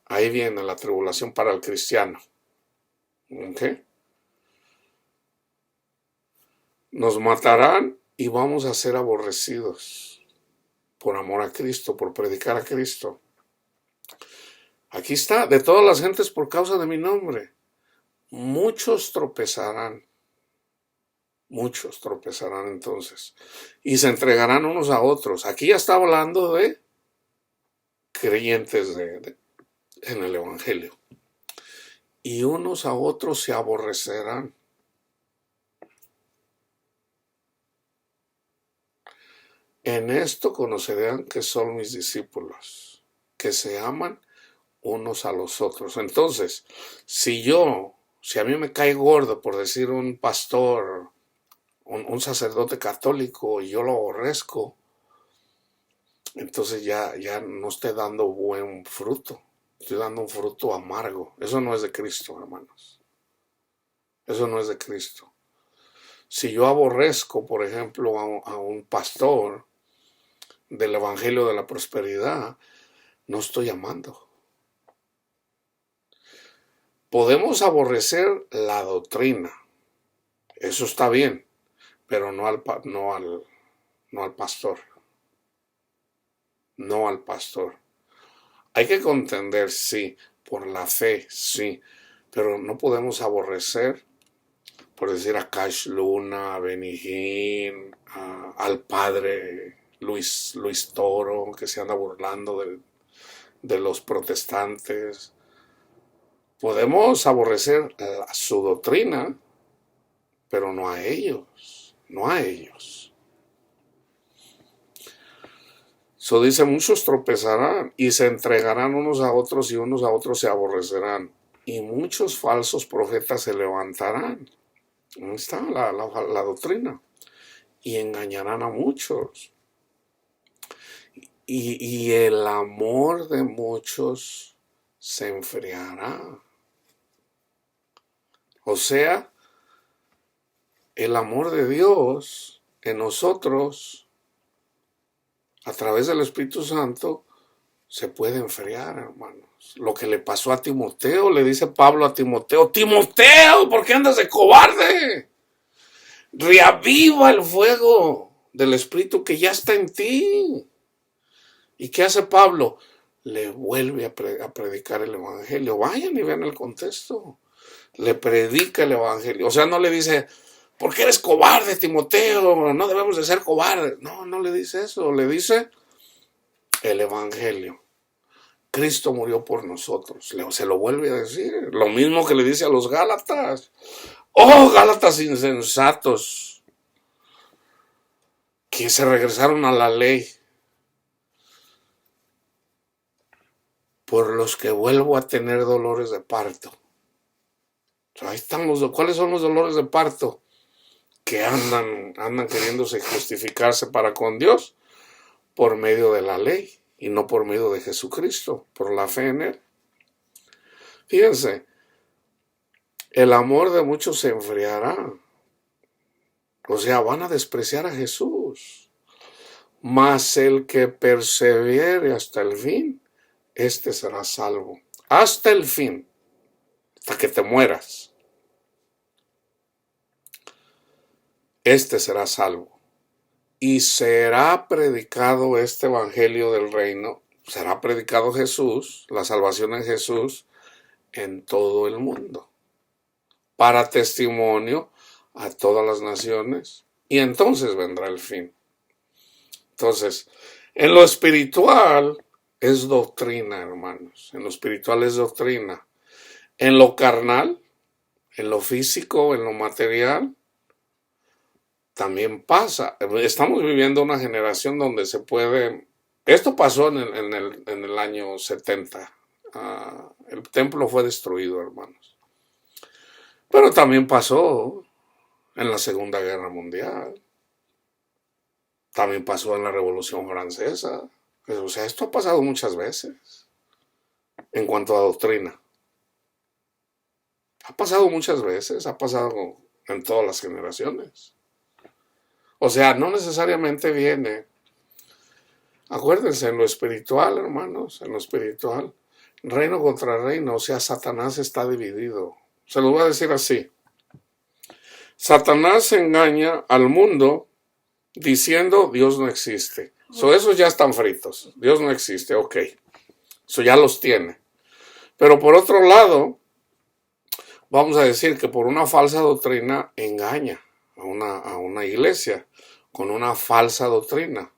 ahí viene la tribulación para el cristiano. ¿Ok? Nos matarán y vamos a ser aborrecidos por amor a Cristo, por predicar a Cristo. Aquí está, de todas las gentes por causa de mi nombre. Muchos tropezarán entonces y se entregarán unos a otros. Aquí ya está hablando de creyentes en el Evangelio. Y unos a otros se aborrecerán. En esto conocerán que son mis discípulos. que se aman unos a los otros. Entonces, si a mí me cae gordo, por decir un pastor, un sacerdote católico, y yo lo aborrezco, entonces ya no estoy dando buen fruto. Estoy dando un fruto amargo. Eso no es de Cristo, hermanos. Eso no es de Cristo. Si yo aborrezco, por ejemplo, a un pastor del Evangelio de la Prosperidad, no estoy amando. Podemos aborrecer la doctrina. Eso está bien, pero no al pastor. No al pastor. Hay que contender, sí, por la fe, sí, pero no podemos aborrecer, por decir, a Cash Luna, a Benny Hinn, al padre Luis Toro, que se anda burlando de los protestantes. Podemos aborrecer su doctrina, pero no a ellos, no a ellos. Eso dice, muchos tropezarán y se entregarán unos a otros y unos a otros se aborrecerán. Y muchos falsos profetas se levantarán. ¿Dónde está la doctrina? Y engañarán a muchos. Y el amor de muchos se enfriará. O sea, el amor de Dios en nosotros, a través del Espíritu Santo, se puede enfriar, hermanos. Lo que le pasó a Timoteo, le dice Pablo a Timoteo, Timoteo, ¿por qué andas de cobarde? Reaviva el fuego del Espíritu que ya está en ti. ¿Y qué hace Pablo? Le vuelve a predicar el Evangelio. Vayan y vean el contexto. Le predica el Evangelio. O sea, no le dice, ¿por qué eres cobarde, Timoteo? No debemos de ser cobardes. No le dice eso. Le dice el Evangelio. Cristo murió por nosotros. Se lo vuelve a decir. Lo mismo que le dice a los Gálatas. ¡Oh, Gálatas insensatos! Que se regresaron a la ley. Por los que vuelvo a tener dolores de parto. Ahí están ¿cuáles son los dolores de parto? Que andan queriéndose justificarse para con Dios por medio de la ley y no por medio de Jesucristo, por la fe en Él. Fíjense, el amor de muchos se enfriará. O sea, van a despreciar a Jesús. Mas el que persevere hasta el fin, este será salvo. Hasta el fin, hasta que te mueras. Este será salvo. Y será predicado este evangelio del reino, será predicado Jesús, la salvación en Jesús, en todo el mundo, para testimonio a todas las naciones, y entonces vendrá el fin. Entonces, en lo espiritual es doctrina, hermanos, en lo espiritual es doctrina. En lo carnal, en lo físico, en lo material, también pasa. Estamos viviendo una generación donde se puede... Esto pasó en el año 70. El templo fue destruido, hermanos. Pero también pasó en la Segunda Guerra Mundial. También pasó en la Revolución Francesa. O sea, esto ha pasado muchas veces en cuanto a doctrina. Ha pasado muchas veces, ha pasado en todas las generaciones. O sea, no necesariamente viene. Acuérdense, en lo espiritual, hermanos, en lo espiritual, reino contra reino, o sea, Satanás está dividido. Se lo voy a decir así. Satanás engaña al mundo diciendo Dios no existe. Esos ya están fritos. Dios no existe, ok. Eso ya los tiene. Pero por otro lado, vamos a decir que por una falsa doctrina engaña a una iglesia con una falsa doctrina.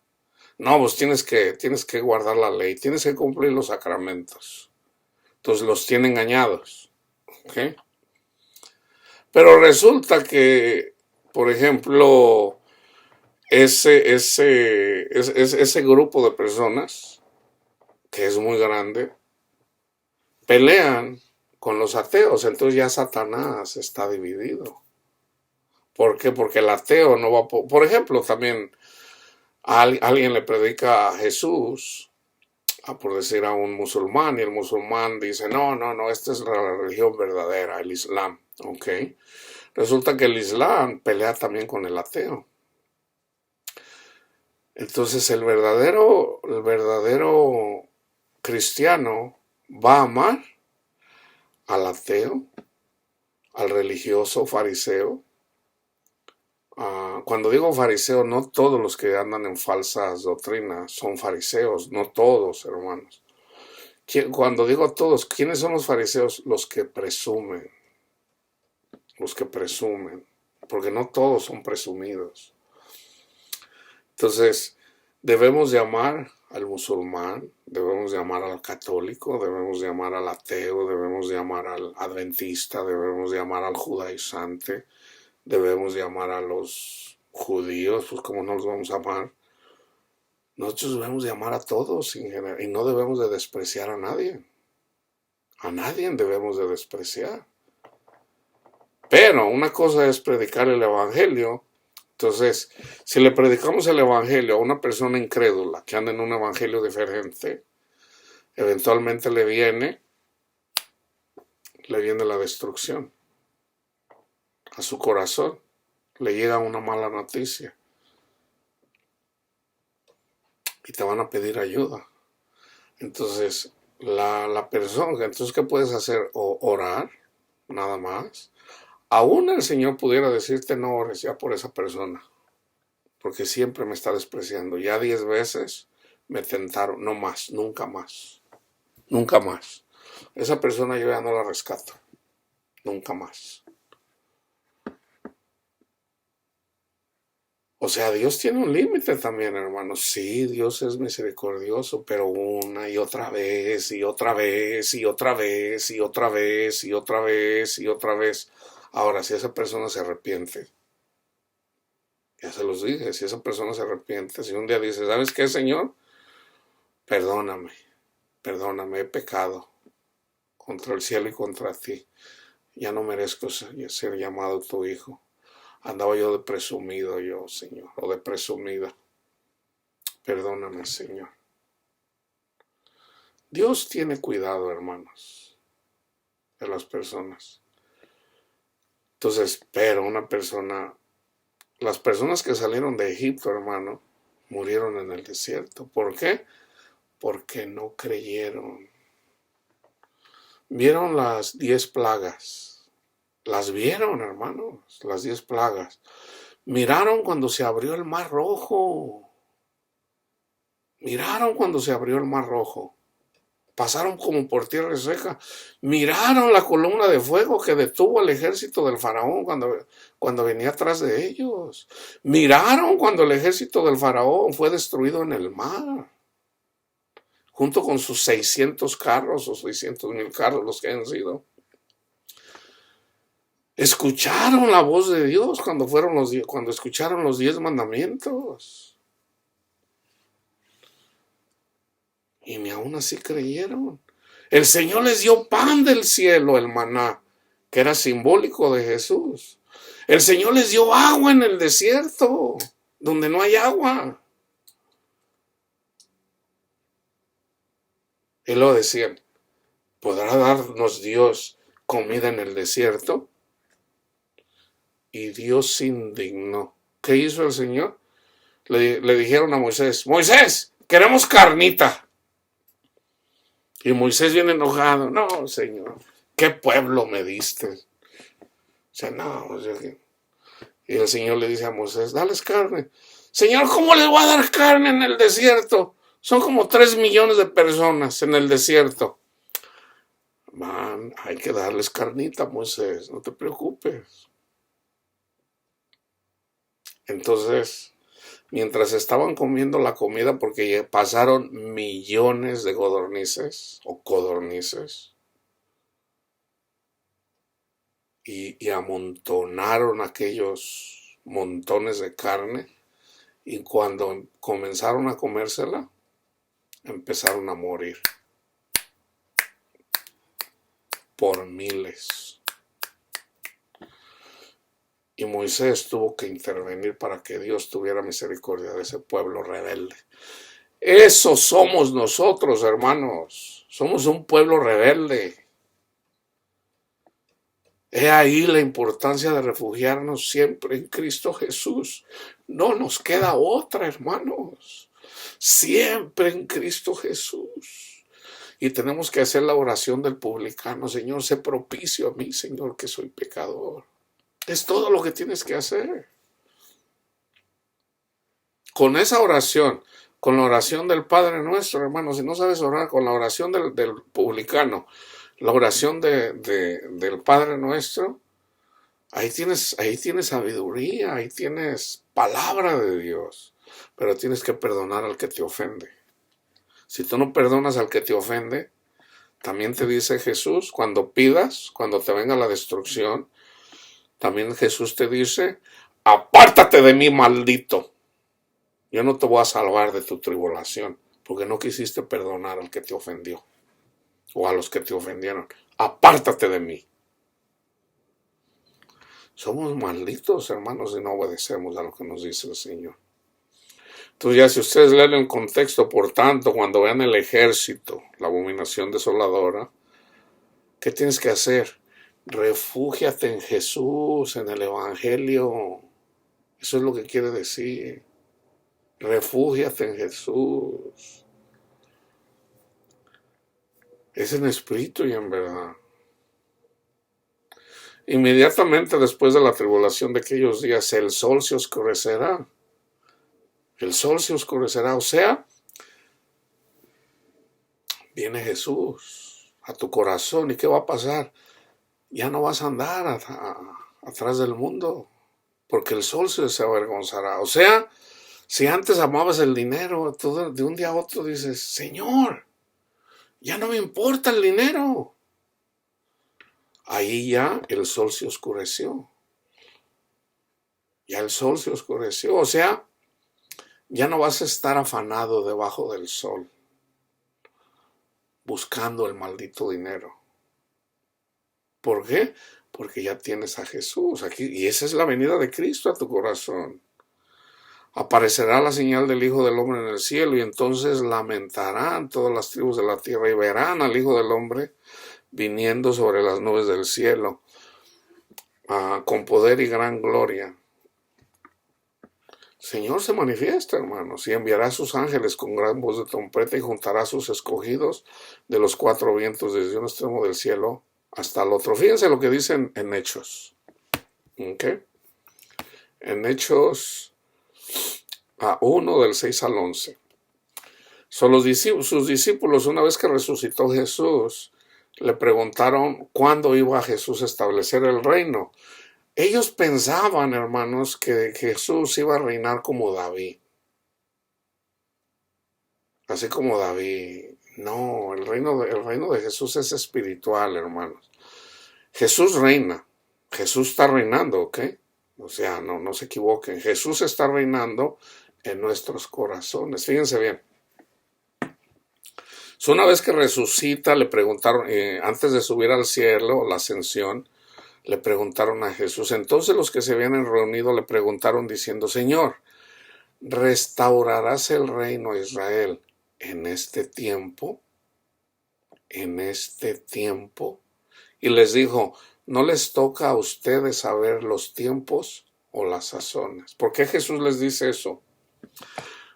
No, pues tienes que guardar la ley, tienes que cumplir los sacramentos. Entonces los tiene engañados. ¿Okay? Pero resulta que, por ejemplo, ese grupo de personas que es muy grande, pelean con los ateos. Entonces ya Satanás está dividido. ¿Por qué? Porque el ateo no va a... Por ejemplo, también alguien le predica a Jesús, por decir a un musulmán, y el musulmán dice, no, no, no, esta es la religión verdadera, el Islam, ¿ok? Resulta que el Islam pelea también con el ateo. Entonces el verdadero cristiano va a amar al ateo, al religioso fariseo. Cuando digo fariseo, no todos los que andan en falsas doctrinas son fariseos, no todos, hermanos. Cuando digo todos, ¿quiénes son los fariseos? Los que presumen, porque no todos son presumidos. Entonces, debemos de amar al musulmán, debemos de amar al católico, debemos de amar al ateo, debemos de amar al adventista, debemos de amar al judaizante, debemos de amar a los judíos, pues como no los vamos a amar. Nosotros debemos de amar a todos en general, y no debemos de despreciar a nadie. A nadie debemos de despreciar. Pero una cosa es predicar el evangelio. Entonces, si le predicamos el evangelio a una persona incrédula que anda en un evangelio diferente, eventualmente le viene la destrucción a su corazón. Le llega una mala noticia y te van a pedir ayuda. Entonces, la persona, entonces, ¿qué puedes hacer? Orar, nada más. Aún el Señor pudiera decirte, no ores ya por esa persona, porque siempre me está despreciando. Ya 10 veces me tentaron, no más, nunca más, nunca más. Esa persona yo ya no la rescato, nunca más. O sea, Dios tiene un límite también, hermanos. Sí, Dios es misericordioso, pero una y otra vez, y otra vez, y otra vez, y otra vez, y otra vez, y otra vez. Ahora, si esa persona se arrepiente, ya se los dije, si esa persona se arrepiente, si un día dice, ¿sabes qué, Señor? Perdóname, perdóname, he pecado contra el cielo y contra ti. Ya no merezco ser llamado tu hijo. Andaba yo de presumido yo, Señor, o de presumida. Perdóname, Señor. Dios tiene cuidado, hermanos, de las personas. Entonces, pero las personas que salieron de Egipto, hermano, murieron en el desierto. ¿Por qué? Porque no creyeron. Vieron las 10 plagas. Las vieron, hermanos, las 10 plagas. Miraron cuando se abrió el mar rojo. Miraron cuando se abrió el mar rojo. Pasaron como por tierra seca. Miraron la columna de fuego que detuvo al ejército del faraón cuando venía atrás de ellos. Miraron cuando el ejército del faraón fue destruido en el mar, junto con sus 600 carros o 600,000 carros, los que han sido. Escucharon la voz de Dios cuando escucharon los 10 mandamientos. Y ni aún así creyeron. El Señor les dio pan del cielo, el maná, que era simbólico de Jesús. El Señor les dio agua en el desierto, donde no hay agua. Y luego decían, ¿podrá darnos Dios comida en el desierto? Y Dios se indignó. ¿Qué hizo el Señor? Le dijeron a Moisés, Moisés, queremos carnita. Y Moisés viene enojado, no, Señor, ¿qué pueblo me diste? O sea, no. Y el Señor le dice a Moisés, dales carne. Señor, ¿cómo les voy a dar carne en el desierto? Son como 3 millones de personas en el desierto. Hay que darles carnita, Moisés, no te preocupes. Entonces, mientras estaban comiendo la comida, porque pasaron millones de codornices o codornices, y amontonaron aquellos montones de carne, y cuando comenzaron a comérsela, empezaron a morir por miles. Y Moisés tuvo que intervenir para que Dios tuviera misericordia de ese pueblo rebelde. Eso somos nosotros, hermanos. Somos un pueblo rebelde. He ahí la importancia de refugiarnos siempre en Cristo Jesús. No nos queda otra, hermanos. Siempre en Cristo Jesús. Y tenemos que hacer la oración del publicano. Señor, sé propicio a mí, Señor, que soy pecador. Es todo lo que tienes que hacer. Con esa oración, con la oración del Padre Nuestro, hermanos, si no sabes orar con la oración del publicano, la oración del Padre Nuestro, ahí tienes sabiduría, ahí tienes palabra de Dios, pero tienes que perdonar al que te ofende. Si tú no perdonas al que te ofende, también te dice Jesús, cuando pidas, cuando te venga la destrucción, también Jesús te dice, apártate de mí, maldito. Yo no te voy a salvar de tu tribulación, porque no quisiste perdonar al que te ofendió, o a los que te ofendieron. Apártate de mí. Somos malditos, hermanos, si no obedecemos a lo que nos dice el Señor. Entonces ya si ustedes leen el contexto, por tanto, cuando vean el ejército, la abominación desoladora, ¿qué tienes que hacer? Refúgiate en Jesús, en el Evangelio. Eso es lo que quiere decir. Refúgiate en Jesús. Es en espíritu y en verdad. Inmediatamente después de la tribulación de aquellos días, el sol se oscurecerá. El sol se oscurecerá, o sea, viene Jesús a tu corazón. ¿Y qué va a pasar? Ya no vas a andar atrás del mundo, porque el sol se avergonzará. O sea, si antes amabas el dinero, tú de un día a otro dices, Señor, ya no me importa el dinero. Ahí ya el sol se oscureció. Ya el sol se oscureció. O sea, ya no vas a estar afanado debajo del sol, buscando el maldito dinero. ¿Por qué? Porque ya tienes a Jesús aquí. Y esa es la venida de Cristo a tu corazón. Aparecerá la señal del Hijo del Hombre en el cielo, y entonces lamentarán todas las tribus de la tierra y verán al Hijo del Hombre viniendo sobre las nubes del cielo, con poder y gran gloria. El Señor se manifiesta, hermanos, y enviará a sus ángeles con gran voz de trompeta y juntará a sus escogidos de los cuatro vientos desde un extremo del cielo hasta el otro. Fíjense lo que dicen en Hechos. ¿Okay? En Hechos 1 del 6 al 11. Sus discípulos, una vez que resucitó Jesús, le preguntaron cuándo iba Jesús a establecer el reino. Ellos pensaban, hermanos, que Jesús iba a reinar como David. Así como David. No, el reino de Jesús es espiritual, hermanos. Jesús reina. Jesús está reinando, ¿ok? O sea, no se equivoquen. Jesús está reinando en nuestros corazones. Fíjense bien. Una vez que resucita, le preguntaron, antes de subir al cielo, la ascensión, le preguntaron a Jesús. Entonces los que se habían reunido le preguntaron diciendo, Señor, ¿restaurarás el reino a Israel en este tiempo? ¿En este tiempo? Y les dijo, no les toca a ustedes saber los tiempos o las sazones. ¿Por qué Jesús les dice eso?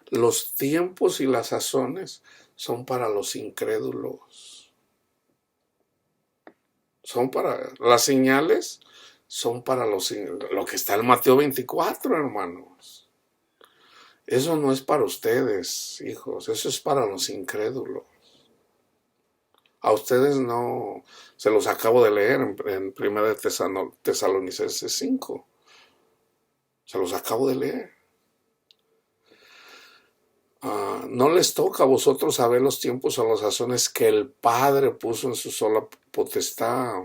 Los tiempos y las sazones son para los incrédulos. Son para las señales, son para lo que está en Mateo 24, hermanos. Eso no es para ustedes, hijos, eso es para los incrédulos. A ustedes no, se los acabo de leer en 1 Tesalonicenses 5. Se los acabo de leer. No les toca a vosotros saber los tiempos o las sazones que el Padre puso en su sola potestad,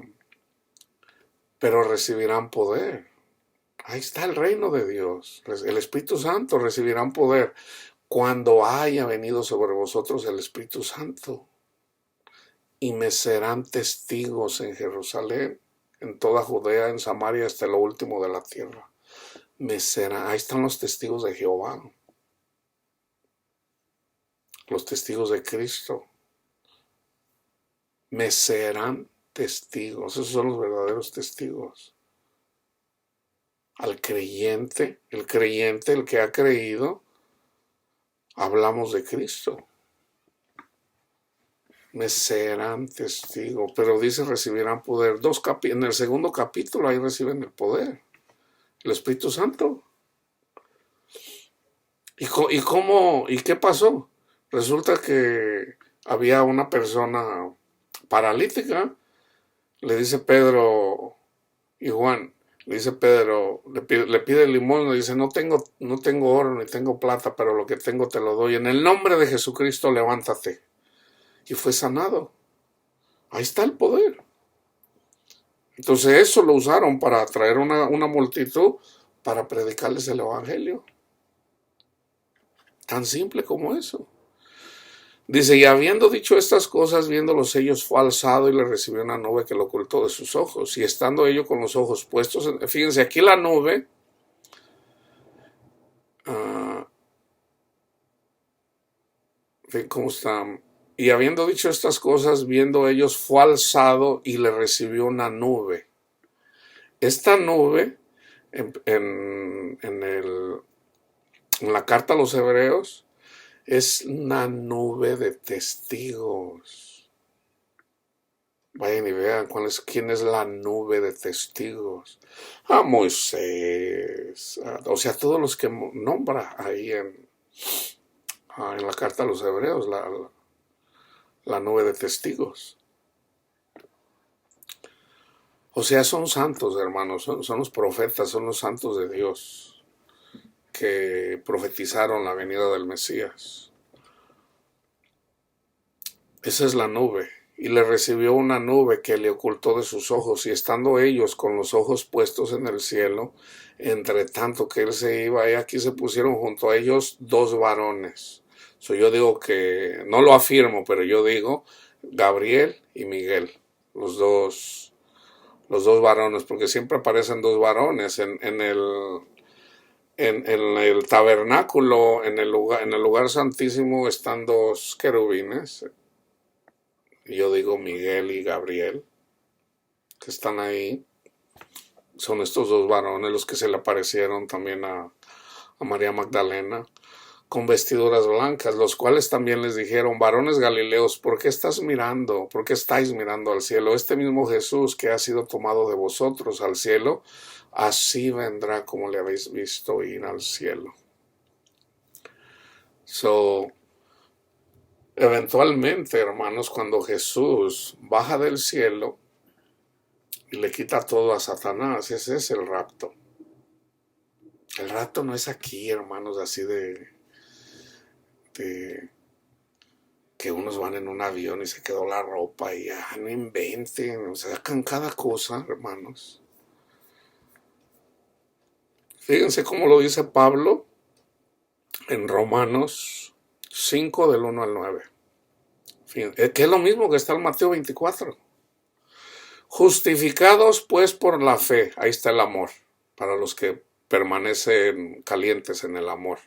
pero recibirán poder. Ahí está el reino de Dios. El Espíritu Santo recibirán poder cuando haya venido sobre vosotros el Espíritu Santo, y me serán testigos en Jerusalén, en toda Judea, en Samaria, hasta lo último de la tierra. Me serán, ahí están los testigos de Jehová, los testigos de Cristo. Me serán testigos, esos son los verdaderos testigos. Al creyente, el que ha creído, hablamos de Cristo. Me serán testigos, pero dice recibirán poder. En el segundo capítulo ahí reciben el poder, el Espíritu Santo. ¿Y qué pasó? Resulta que había una persona paralítica, le dice Pedro y Juan, le dice Pedro, le pide limosna, dice, no tengo oro ni tengo plata, pero lo que tengo te lo doy. En el nombre de Jesucristo, levántate. Y fue sanado. Ahí está el poder. Entonces eso lo usaron para atraer una multitud para predicarles el evangelio. Tan simple como eso. Dice, y habiendo dicho estas cosas, viendo los sellos, fue alzado y le recibió una nube que lo ocultó de sus ojos. Y estando ellos con los ojos puestos, fíjense, aquí la nube, ¿cómo está? Y habiendo dicho estas cosas, viendo ellos, fue alzado y le recibió una nube. Esta nube, en la carta a los Hebreos, es una nube de testigos. Vayan y vean quién es la nube de testigos. A Moisés, o sea, todos los que nombra ahí en la carta a los Hebreos, la nube de testigos. O sea, son santos, hermanos, son los profetas, son los santos de Dios que profetizaron la venida del Mesías. Esa es la nube. Y le recibió una nube que le ocultó de sus ojos, y estando ellos con los ojos puestos en el cielo, entre tanto que él se iba, y aquí se pusieron junto a ellos dos varones. Yo digo que, no lo afirmo, pero yo digo Gabriel y Miguel, los dos varones, porque siempre aparecen dos varones en el tabernáculo, en el lugar santísimo, están dos querubines. Yo digo Miguel y Gabriel, que están ahí. Son estos dos varones los que se le aparecieron también a María Magdalena, con vestiduras blancas, los cuales también les dijeron, varones galileos, ¿por qué estáis mirando al cielo? Este mismo Jesús que ha sido tomado de vosotros al cielo, así vendrá como le habéis visto ir al cielo. Eventualmente, hermanos, cuando Jesús baja del cielo y le quita todo a Satanás, ese es el rapto. El rapto no es aquí, hermanos, así de que unos van en un avión y se quedó la ropa y no inventen, sacan cada cosa, hermanos. Fíjense cómo lo dice Pablo en Romanos 5 del 1 al 9. Fíjense, que es lo mismo que está en Mateo 24. Justificados pues por la fe, ahí está el amor, para los que permanecen calientes en el amor.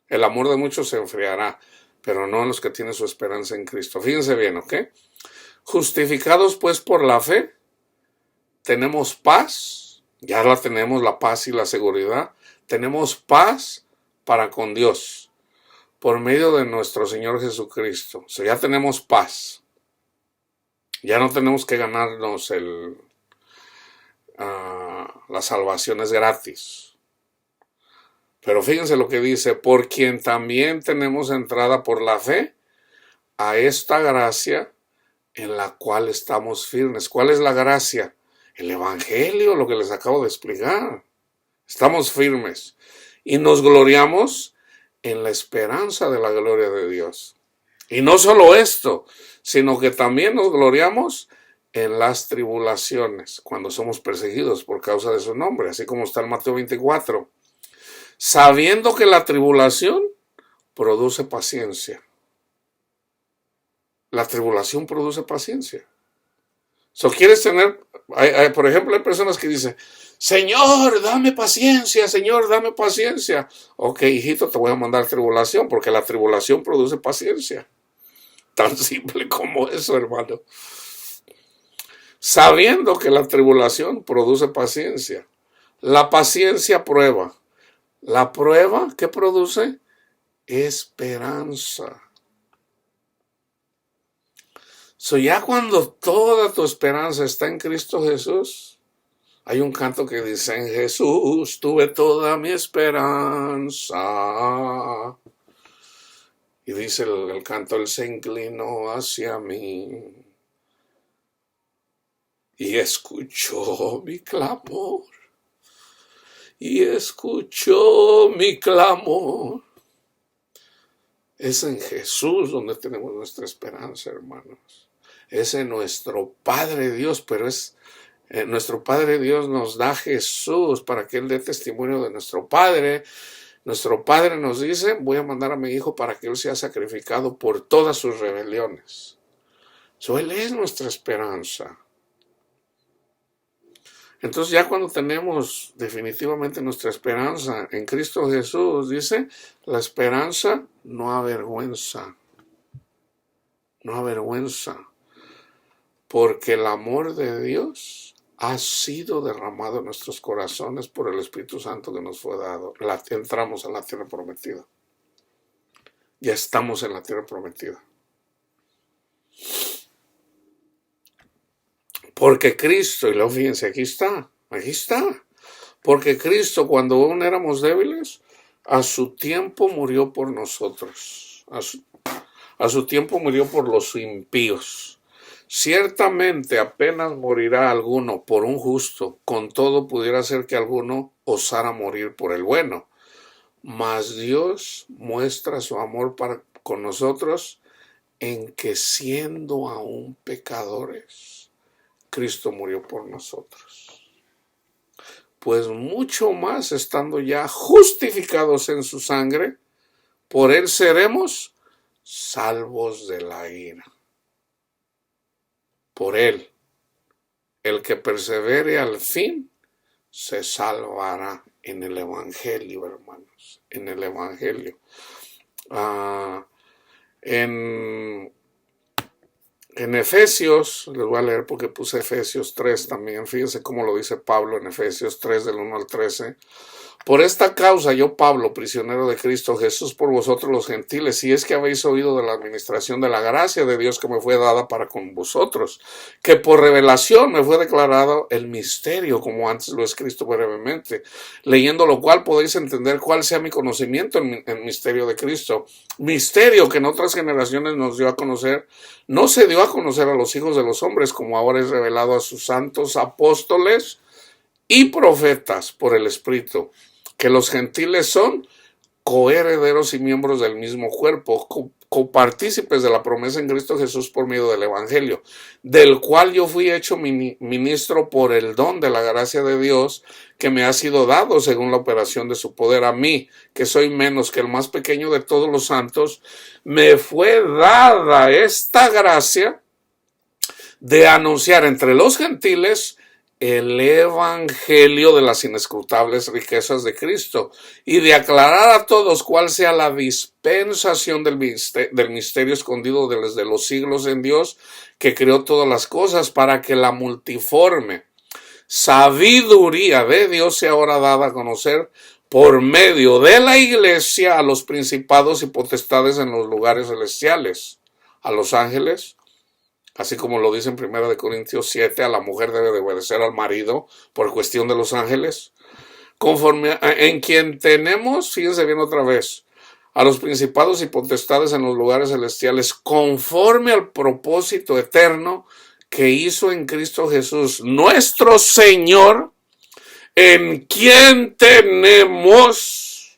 El amor de muchos se enfriará, pero no en los que tienen su esperanza en Cristo. Fíjense bien, ¿ok? Justificados pues por la fe, tenemos paz, ya la tenemos, la paz y la seguridad. Tenemos paz para con Dios, por medio de nuestro Señor Jesucristo. O sea, ya tenemos paz. Ya no tenemos que ganarnos la salvación, es gratis. Pero fíjense lo que dice, por quien también tenemos entrada por la fe a esta gracia en la cual estamos firmes. ¿Cuál es la gracia? El Evangelio, lo que les acabo de explicar. Estamos firmes y nos gloriamos en la esperanza de la gloria de Dios. Y no solo esto, sino que también nos gloriamos en las tribulaciones, cuando somos perseguidos por causa de su nombre, así como está en Mateo 24. Sabiendo que la tribulación produce paciencia. La tribulación produce paciencia. So, quieres tener, por ejemplo, hay personas que dicen, Señor, dame paciencia, Señor, dame paciencia. Ok, hijito, te voy a mandar tribulación, porque la tribulación produce paciencia. Tan simple como eso, hermano. Sabiendo que la tribulación produce paciencia. La paciencia prueba. La prueba, ¿qué produce? Esperanza. So, ya cuando toda tu esperanza está en Cristo Jesús, hay un canto que dice, en Jesús tuve toda mi esperanza. Y dice el canto, Él se inclinó hacia mí y escuchó mi clamor. Y escuchó mi clamor. Es en Jesús donde tenemos nuestra esperanza, hermanos. Es en nuestro Padre Dios, pero nuestro Padre Dios nos da Jesús para que Él dé testimonio de nuestro Padre. Nuestro Padre nos dice, voy a mandar a mi Hijo para que Él sea sacrificado por todas sus rebeliones. Él es nuestra esperanza. Entonces ya cuando tenemos definitivamente nuestra esperanza en Cristo Jesús, dice, la esperanza no avergüenza. No avergüenza. Porque el amor de Dios ha sido derramado en nuestros corazones por el Espíritu Santo que nos fue dado. Entramos a la tierra prometida. Ya estamos en la tierra prometida. Porque Cristo, y luego fíjense, aquí está. Porque Cristo, cuando aún éramos débiles, a su tiempo murió por nosotros. A su tiempo murió por los impíos. Ciertamente apenas morirá alguno por un justo, con todo pudiera ser que alguno osara morir por el bueno. Mas Dios muestra su amor con nosotros en que siendo aún pecadores, Cristo murió por nosotros. Pues mucho más estando ya justificados en su sangre, por Él seremos salvos de la ira. Por Él, el que persevere al fin, se salvará en el Evangelio, hermanos, en el Evangelio. En Efesios, les voy a leer porque puse Efesios 3 también, fíjense cómo lo dice Pablo en Efesios 3 del 1 al 13. Por esta causa yo, Pablo, prisionero de Cristo Jesús por vosotros los gentiles, si es que habéis oído de la administración de la gracia de Dios que me fue dada para con vosotros, que por revelación me fue declarado el misterio, como antes lo he escrito brevemente, leyendo lo cual podéis entender cuál sea mi conocimiento en el misterio de Cristo, misterio que en otras generaciones nos dio a conocer, no se dio a conocer a los hijos de los hombres, como ahora es revelado a sus santos apóstoles y profetas por el Espíritu, que los gentiles son coherederos y miembros del mismo cuerpo, copartícipes de la promesa en Cristo Jesús por medio del Evangelio, del cual yo fui hecho ministro por el don de la gracia de Dios que me ha sido dado según la operación de su poder. A mí, que soy menos que el más pequeño de todos los santos, me fue dada esta gracia de anunciar entre los gentiles el evangelio de las inescrutables riquezas de Cristo y de aclarar a todos cuál sea la dispensación del misterio escondido desde los siglos en Dios, que creó todas las cosas, para que la multiforme sabiduría de Dios sea ahora dada a conocer por medio de la iglesia a los principados y potestades en los lugares celestiales, a los ángeles. Así como lo dice en 1 Corintios 7, a la mujer debe de obedecer al marido por cuestión de los ángeles. Conforme en quien tenemos, fíjense bien otra vez, a los principados y potestades en los lugares celestiales, conforme al propósito eterno que hizo en Cristo Jesús, nuestro Señor, en quien tenemos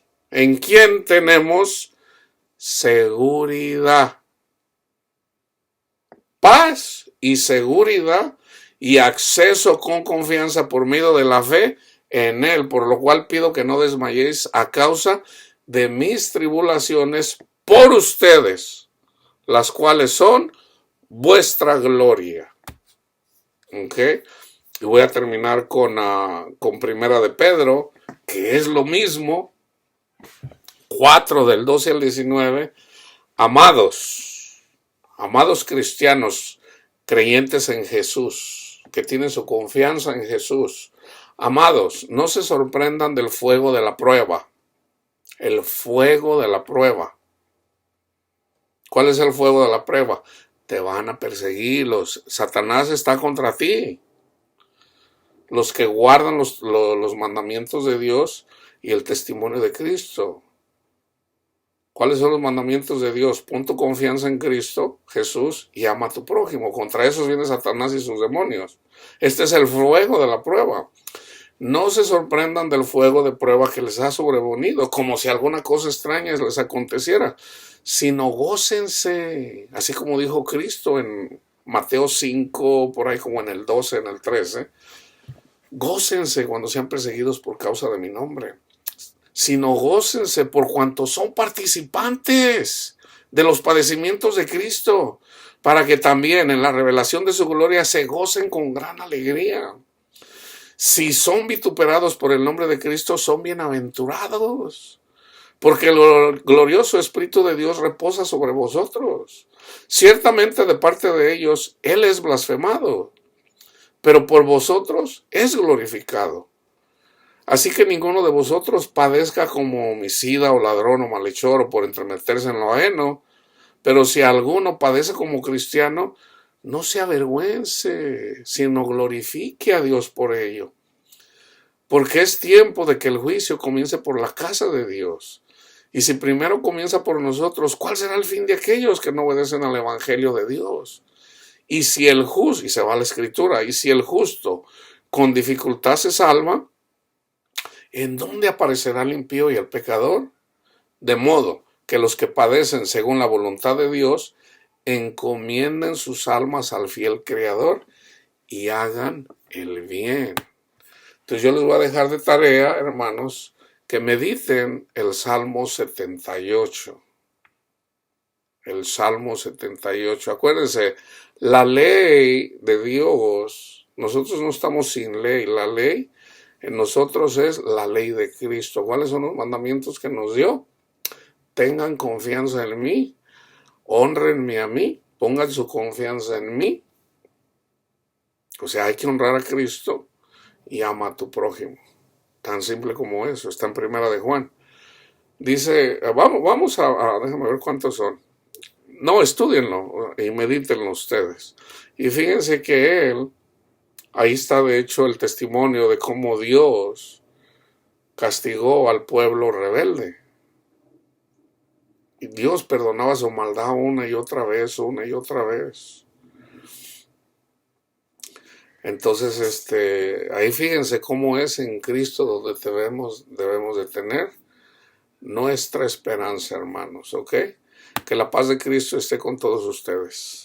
seguridad. Paz y seguridad y acceso con confianza por medio de la fe en Él, por lo cual pido que no desmayéis a causa de mis tribulaciones por ustedes, las cuales son vuestra gloria. ¿Ok? Y voy a terminar con Primera de Pedro, que es lo mismo, 4 del 12 al 19. Amados cristianos, creyentes en Jesús, que tienen su confianza en Jesús. Amados, no se sorprendan del fuego de la prueba. El fuego de la prueba. ¿Cuál es el fuego de la prueba? Te van a perseguir. Satanás está contra ti. Los que guardan los mandamientos de Dios y el testimonio de Cristo. ¿Cuáles son los mandamientos de Dios? Pon tu confianza en Cristo, Jesús, y ama a tu prójimo. Contra esos viene Satanás y sus demonios. Este es el fuego de la prueba. No se sorprendan del fuego de prueba que les ha sobrevenido, como si alguna cosa extraña les aconteciera, sino gócense, así como dijo Cristo en Mateo 5, por ahí como en el 12, en el 13. Gócense cuando sean perseguidos por causa de mi nombre. Sino gócense por cuanto son participantes de los padecimientos de Cristo, para que también en la revelación de su gloria se gocen con gran alegría. Si son vituperados por el nombre de Cristo, son bienaventurados, porque el glorioso Espíritu de Dios reposa sobre vosotros. Ciertamente de parte de ellos, Él es blasfemado, pero por vosotros es glorificado. Así que ninguno de vosotros padezca como homicida o ladrón o malhechor o por entremeterse en lo ajeno, pero si alguno padece como cristiano, no se avergüence, sino glorifique a Dios por ello. Porque es tiempo de que el juicio comience por la casa de Dios. Y si primero comienza por nosotros, ¿cuál será el fin de aquellos que no obedecen al evangelio de Dios? Y si el justo, y se va a la escritura, y si el justo con dificultad se salva, ¿en dónde aparecerá el impío y el pecador? De modo que los que padecen según la voluntad de Dios encomienden sus almas al fiel Creador y hagan el bien. Entonces yo les voy a dejar de tarea, hermanos, que mediten el Salmo 78. El Salmo 78. Acuérdense, la ley de Dios, nosotros no estamos sin ley, la ley en nosotros es la ley de Cristo. ¿Cuáles son los mandamientos que nos dio? Tengan confianza en mí, hónrenme a mí, pongan su confianza en mí. O sea, hay que honrar a Cristo y ama a tu prójimo. Tan simple como eso. Está en Primera de Juan. Dice, vamos a déjame ver cuántos son. No, estúdienlo y medítenlo ustedes. Y fíjense que ahí está de hecho el testimonio de cómo Dios castigó al pueblo rebelde. Y Dios perdonaba su maldad una y otra vez, una y otra vez. Entonces, ahí fíjense cómo es en Cristo donde debemos de tener nuestra esperanza, hermanos, ¿ok? Que la paz de Cristo esté con todos ustedes.